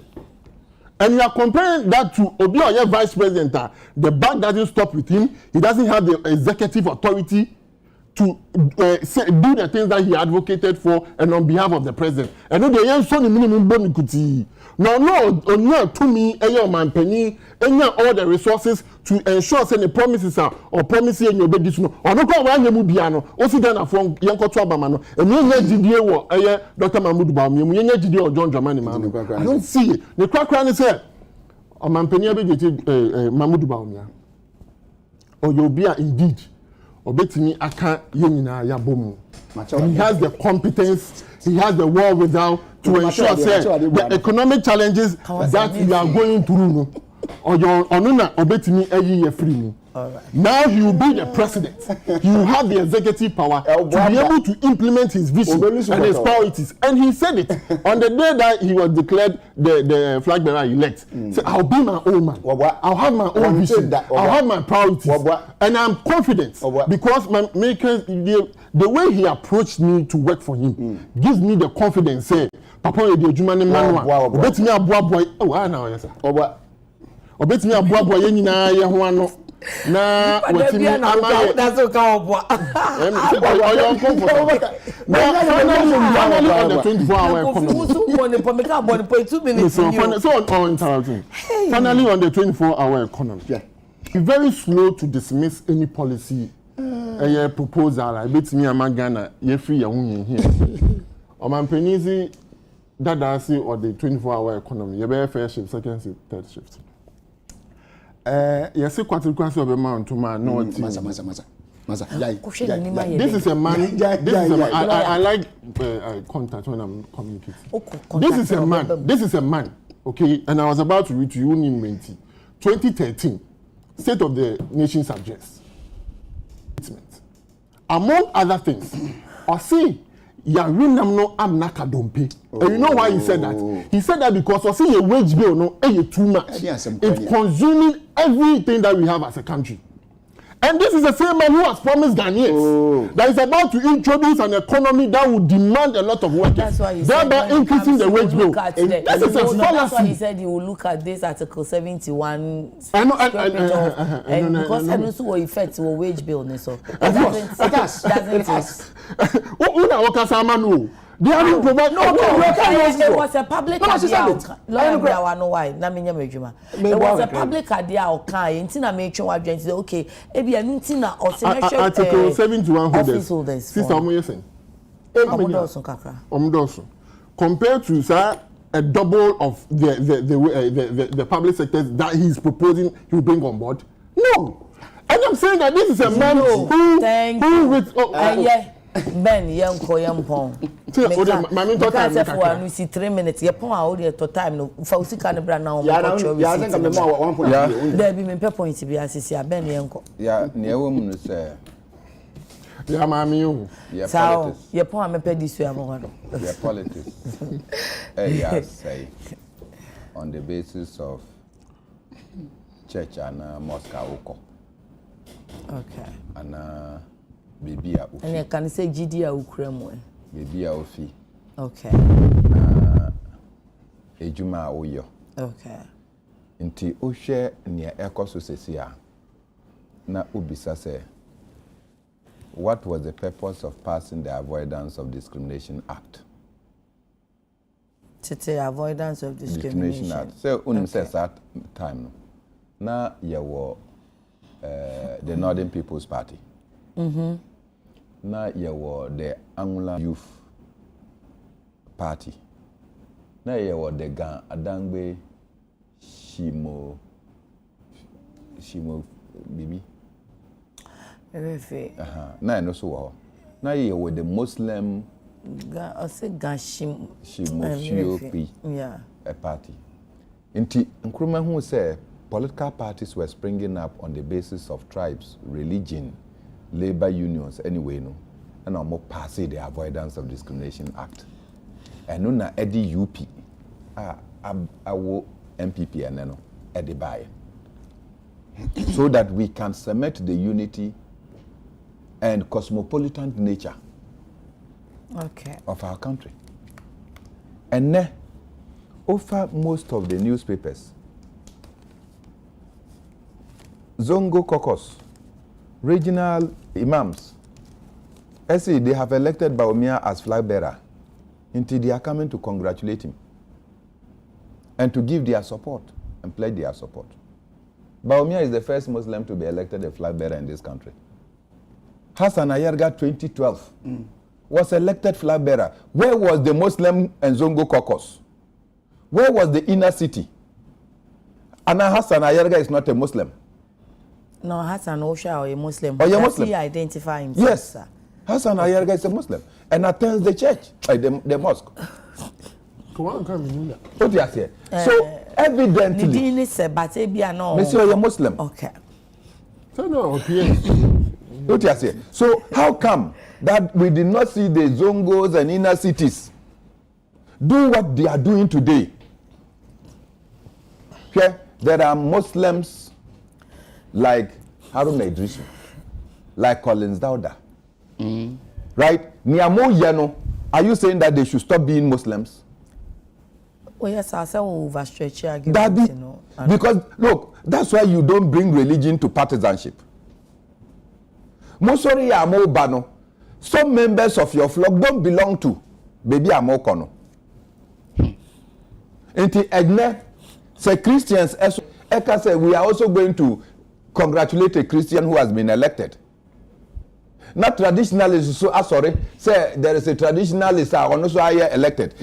C: And you are comparing that to Obi Oye vice president. The bank doesn't stop with him. He doesn't have the executive authority to do the things that he advocated for and on behalf of the president. And no, the young son minimum boni kuti. No, to me, man penny, all the resources to ensure that the promises are or promises in your bed this no. Or no, go around the mubiano. Also, then from Yanko Twabamano, and you GDA Dr. Mamudu Bawumia, you GDA or John Dramani Mahama. I don't see it. The crack is here. Or man penny, Mamudu Bawumia. Or you'll be indeed. Obetimi aka yenina ya bomu he has the competence, he has the wherewithal to ensure the economic challenges that we are going through. Or free. Now he will be the president. He will have the executive power to be able to implement his vision and his priorities. And he said it on the day that he was declared the flag bearer elect. So I'll be my own man. I'll have my own vision. I'll have my priorities. And I'm confident because my makers, the way he approached me to work for him gives me the confidence. Say, Papa, you're the Jumani man. Bet me a boy. Oh, I know, yes, sir. Bet me a boy. Na wati mi amaye that's okay obwa finally on the 24-hour economy finally on the 24-hour economy he's very slow to dismiss any policy proposal I bet me amagana ye free ya wunye here o man penisi dada say or the 24-hour economy ye be first shift second shift third shift yes, quasi man to man. No, Masa. This is a man. I like contact when I'm communicating. This is a man. Okay, and I was about to read to you in 2013, State of the Nation's Address. Among other things, I see. And you know why he said that? He said that because I see a wage bill no too much. It's consuming everything that we have as a country. And this is the same man who has promised Ghanaians that is about to introduce an economy that will demand a lot of workers, thereby increasing the wage bill. This is a fallacy.
B: That's why he said he will look at this Article 71. I know, because I know so what affects the wage bill. So it doesn't.
C: They haven't provided
B: it was a public idea. It was a public idea. Okay,
C: Article 71
B: holders.
C: Compared to a double of the public sectors that he's proposing he will bring on board. No, and I'm saying that this is a man who
B: Ben Yanko Yampon. Because if we see 3 minutes, you pon out there to time no Fauci can brand now. There be me points to be as Ben Yanko.
A: Yeah, near woman say.
C: Yeah, mammy, you.
B: So, you pon me pay this way.
A: Yeah, politics. Yes, say on the basis of church and Moscow.
B: Okay.
A: And baby a ofi.
B: And you can say GD a ukremo.
A: Baby a ofi.
B: Okay.
A: Ejuma a oyo.
B: Okay.
A: Nti o share near ekoso sesia na obisa say what was the purpose of passing the Avoidance of Discrimination Act?
B: The Avoidance of Discrimination
A: Act. So unim says that time na yewo the Northern People's Party. Na yewo the Angular Youth Party. Na yewo the Gan Adangbe Shimo Bibi. Na no so. Na yewo the Muslim
B: Shimo
A: yeah, a party. Inti Nkrumah who say political parties were springing up on the basis of tribes, religion, labor unions, anyway, no, and I'm more passing the Avoidance of Discrimination Act. And no na Eddie UP, awo MPP and no Eddie Baye, so that we can cement the unity and cosmopolitan nature of our country. And ne, over most of the newspapers, Zongo caucus, regional imams, say they have elected Bawumia as flag bearer until they are coming to congratulate him and to give their support and pledge their support. Bawumia is the first Muslim to be elected a flag bearer in this country. Hassan Ayarga 2012 was elected flag bearer. Where was the Muslim and Zongo caucus? Where was the inner city? And Hassan Ayarga is not a Muslim.
B: No, Hassan Osha or a Muslim.
A: Or a Muslim.
B: He identify himself.
A: Yes.
B: Sir.
A: Hassan Ayerga is a Muslim and attends the church, the mosque. What do you say? So evidently, Monsieur, you're Muslim.
B: Okay.
C: So no, okay.
A: What do you say? So how come that we did not see the Zongos and inner cities do what they are doing today? Okay? There are Muslims like Harun Idrisu, like Collins Dauda. Right? Niamo Yano, are you saying that they should stop being Muslims?
B: Oh yes, I say overstretch argument, you know.
A: Because look, that's why you don't bring religion to partisanship. Mosori amo bano. Some members of your flock don't belong to baby amo kono. Enti egne say Christians Eka say we are also going to congratulate a Christian who has been elected. Not traditionalists, so sorry, say there is a traditionalist also elected.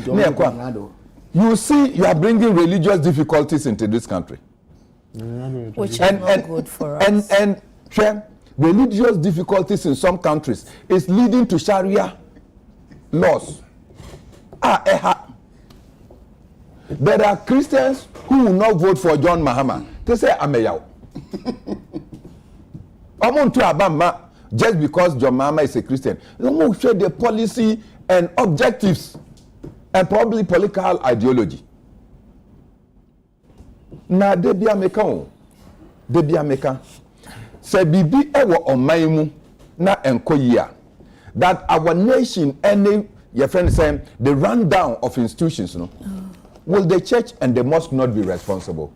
A: You see, you are bringing religious difficulties into this country.
B: Which is not good for us.
A: And religious difficulties in some countries is leading to Sharia laws. There are Christians who will not vote for John Mahama. They say, Ameyaw. Just because John Mahama is a Christian. They will share the policy and objectives and probably political ideology. Na debi ameka se bibi ewo omaimu na enkoyia that our nation any your friend saying the rundown of institutions, no, will the church and the mosque not be responsible?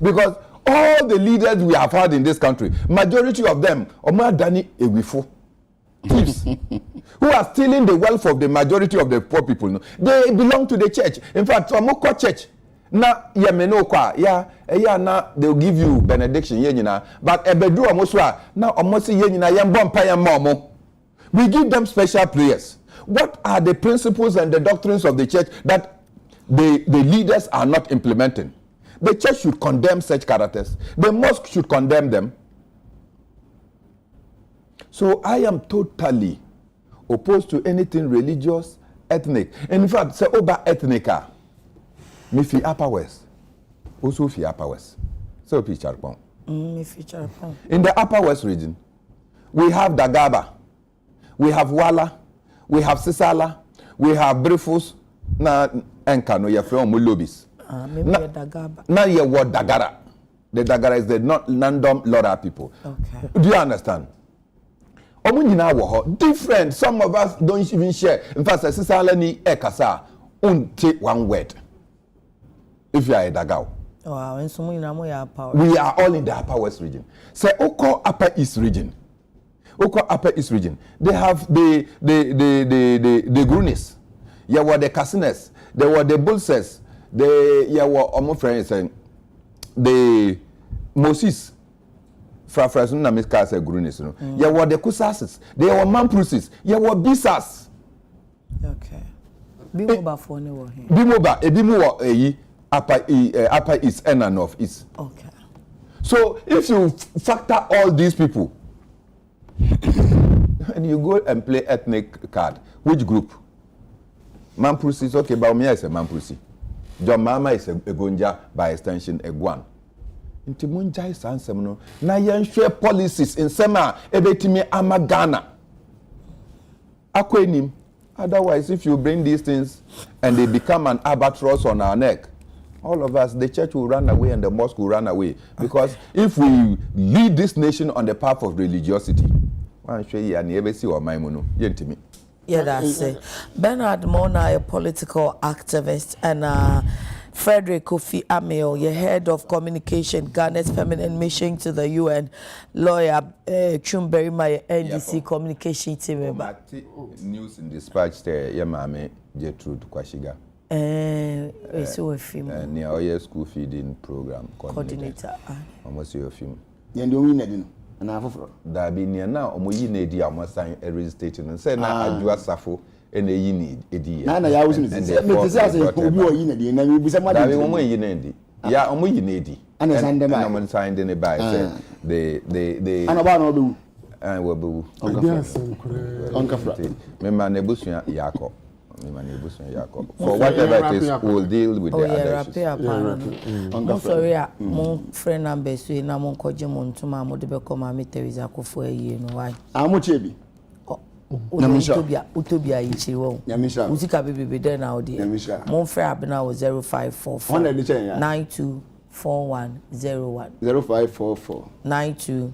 A: Because all the leaders we have had in this country, majority of them omadani ewifo thieves who are stealing the wealth of the majority of the poor people. No? They belong to the church. In fact, some church na yemeno kwa na they'll give you benediction yenyina, but ebedu omoswa na omosi yenyina yembompa yemomo. We give them special prayers. What are the principles and the doctrines of the church that the leaders are not implementing? The church should condemn such characters. The mosque should condemn them. So I am totally opposed to anything religious, ethnic. And in fact, say oba ethnica, me fi Upper West, also fi Upper West. So fi Charpon. In the Upper West region, we have Dagaba, we have Wala, we have Sisala, we have Brifus, na Enkano, ya from Mulobis. Now you what Dagara. The Dagara is the non-Nandom Lora people.
B: Okay.
A: Do you understand? Different. Some of us don't even share. In fact, Sisalani Ekasa take one word. If you are a Dagao. We are all in the Upper West region. Say Oko Upper East region. Oko Upper East region. They have the Grunis. There were the Casines. There were the Bulses. There were almost friends saying the Moses. Frafrasun na miska se Grunis. There were the Kusasis. There were Mamprusis. There were Bisas.
B: Okay. Bimoba for ne wo here.
A: Bimoba ebimu wo eyi upper east and north east.
B: Okay.
A: So if you factor all these people and you go and play ethnic card, which group? Mamprusi is okay, but Omia is a Mamprusi. John Mama is a Gonja, by extension a Guan. Inti munja is ansem no. Na yen share policies in sema ebetimi amagana. Akwenim. Otherwise, if you bring these things and they become an albatross on our neck, all of us, the church will run away and the mosque will run away. Because if we lead this nation on the path of religiosity, I'm sure you never see what my mono. Yentimi.
B: Yeah, that's it. Bernard Mona, a political activist, and Frederick Kofi Ameo, your head of communication, Ghana's permanent mission to the UN, lawyer Chumberry, my NDC communication team member.
A: News in dispatch there, Yamame Gertrude Kwashiga.
B: So a film.
A: Near our school feeding program
B: coordinator.
A: Almost your film.
D: You don't win and I have
A: that be near now, Omoyi Nedi, I must sign a registration and say now I do a Safo and a Yini Edi. And I was in the Yinedi. Yeah, Omoyi Nedi. And I'm signed in a by the webu.
C: Onkafra.
A: Member nebusuya yako. For whatever it is, we'll deal with the other issues.
B: I'm sorry, my friend number so na mon koje mon tuma mo de be come me Teresa Akufo ayi no why.
D: Amuchebi.
B: Utobia yichi wo.
D: Nyamisha.
B: Usika bebe there now dey. Mon friend abena was 0544 924101.
D: 0544
B: 92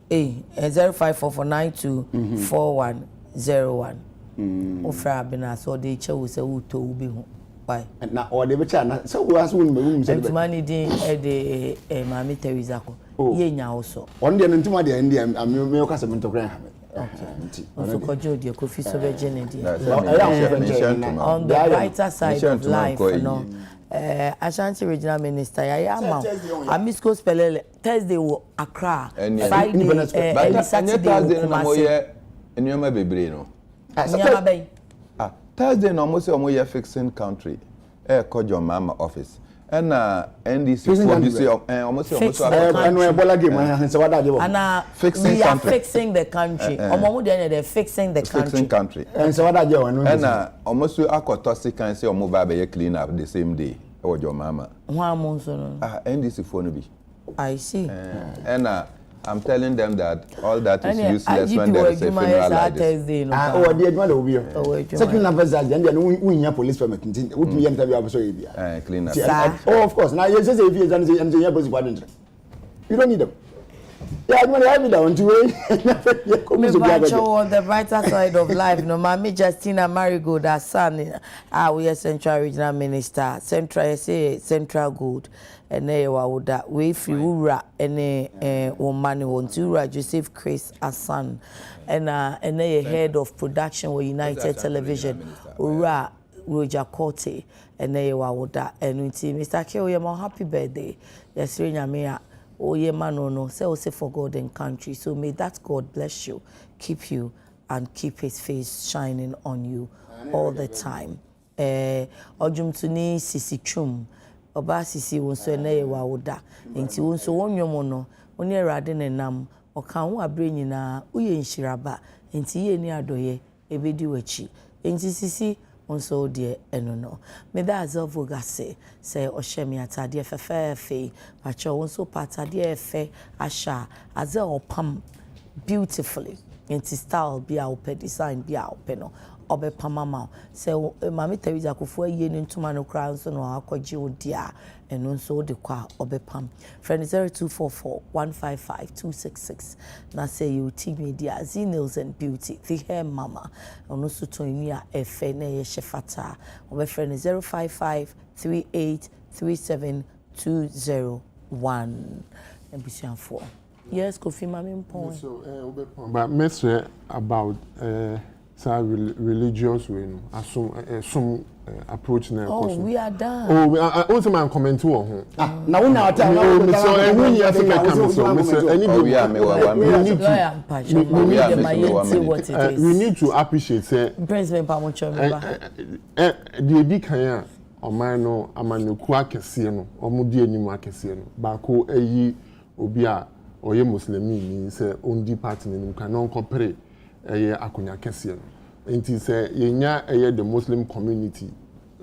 B: 0544 924101. Ofra abena so dey che wo se uto ubi ho. Why?
D: Na or dey be cha na so wo aso wo me say.
B: Ntumani din de Mami Teresa ko. Ye nya wo so.
D: On dey ntuma dey ndi me o kasa me ntokran ha me.
B: Okay. So kojo dey ko fi so be jene dey. On the brighter side of life, no. Ashanti Regional Minister Yaya Amao. Amisco Spelele Thursday wo Accra. Friday Saturday
A: Kumasi. Enyoma bebre no. Thursday no mo say omo ye fixing country. Kojo mama office. And NDC for this omo say omo so
D: Ebola game say wada dey.
B: And we are fixing the country. Omo mo dey fixing the country.
A: Fixing country.
D: And say wada dey one.
A: And omo so akotosi kan say omo ba be clean up the same day. Ojo mama.
B: One month no.
A: NDC for no be.
B: I see.
A: And I'm telling them that all that is useless when there is a funeral like this.
D: Oh, the admin will be here. Second number is that we have police permit. What we interview about so
A: clean up.
D: Oh, of course. Now you say if you are and you don't need them. Yeah, I'm going to have it down to
B: on the brighter side of life. No, Mami Justina Marigold, our son, we are Central Regional Minister, Central Good. Ene wawuda we fi wura ene womani wontura Joseph Chris Asan ene head of production with United Television ura Roger Corte ene wawuda enunti Mr. K oyema happy birthday yesire nyame oyema no say o say for God and country, so may that God bless you, keep you and keep his face shining on you all the time. Ojumtuni Sisi Chum Oba Sisi wonso na ye wawoda enti wonso wonwomo no oni erade ne nam okan wo abre nyina uye nhiraba enti ye ni adoye ebedi wachi enti Sisi wonso de eno no me da azovo gase say ohyemi atade fefefe pacho wonso patade efe asha aze opam beautifully enti style bi a ope design bi a ope no obe pamama say Mami Teresa Akufo aye ni ntuma no kra nso no akwaje odia eno nso de kwa obe pam friend 0244155266 na say you team media Nails and Beauty the hair mama ono so to ni a efe na ye shefata obe friend 0553837201 ebusianfo yes Kofi Mami mpon
C: so but message about religious way no some approach na
B: oh we are done
C: oh also man comment on
D: na we na ata
C: so when you say we need to appreciate say
B: president pamocho
C: the big kan oman no amaneku akese no omudi anim akese no ba ko eyi obi a oye muslimi ni say ondi party nim kan non compare akonya kese no enti say yenya the Muslim community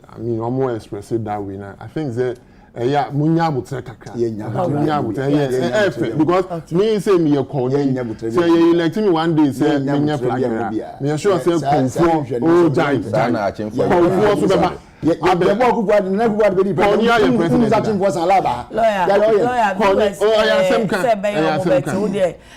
C: I mean almost express it that way now I think that munya abutre kakra munya abutre because me say me call say you elect me one day say me flag me sure say confirm oh giant confirm so be abebo akugwa na akugwa be di president that for salaba
B: lawyer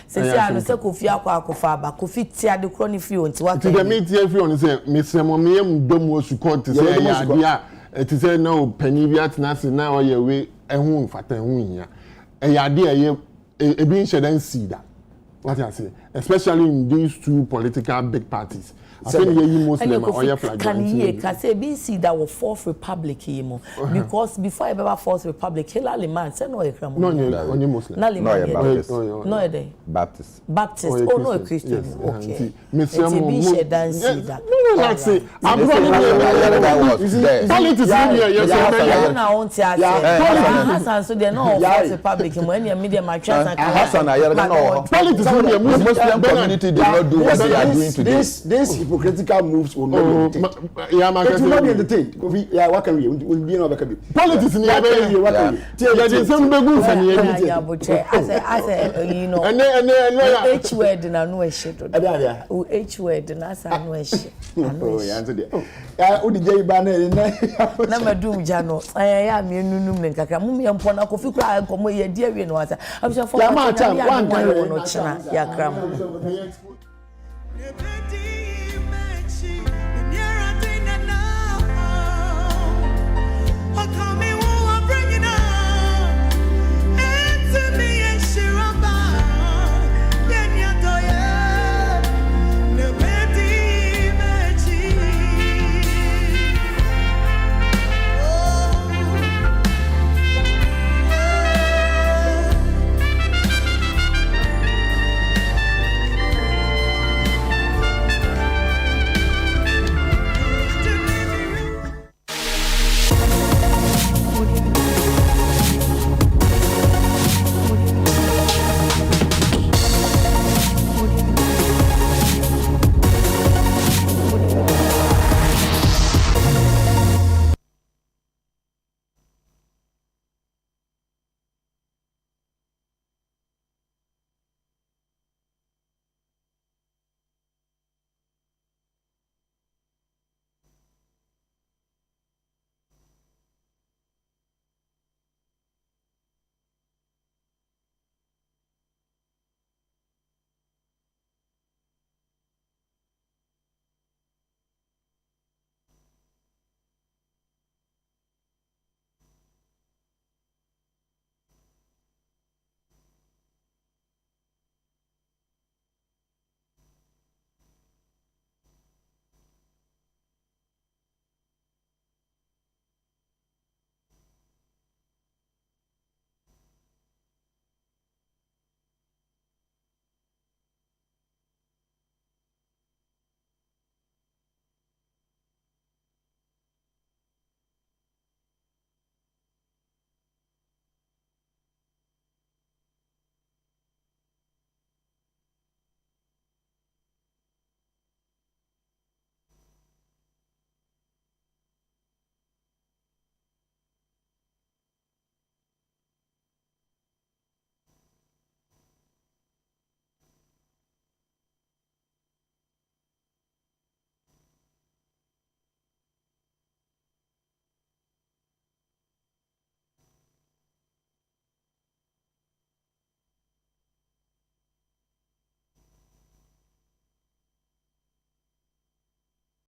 B: say anu say Kofi akwa ba Kofi ti ade kro ni fi onti wa
C: ti the meeting fi on say mesremo me am dom osu court say ya dia it say now pani bi atena se na oye we ehun fata ehun hia ya dia e bi shedan see that what I say especially in these two political big parties I think you Muslim or your flag
B: can you say BC that was fourth republic himo because before ever fourth republic Hillary man say no ekram
C: no only Muslim
B: no
A: Baptist
B: no dey
A: Baptist
B: oh no a Christian okay
C: Mr.
B: Mo that
C: no like say I'm politics
B: na on tia Hassan so they no fourth republic mo any media my chance
A: Hassan ayere no
C: politics no
A: Muslim community did not do what they are doing today.
D: These hypocritical moves will not be entertained. It will not be entertained. Yeah, what can we? We'll be in our
C: politics in
B: you know, H word na no ehye. H word na sa no ehye.
D: Oh, yeah, answer there. Yeah, Udije ba
B: na madum ja no. Ya me nunum ne nkaka. Mum ye mpo na kofi kura nkomo ye die wie no asa. Abisha for
D: ya ma time one
B: no china ya kram.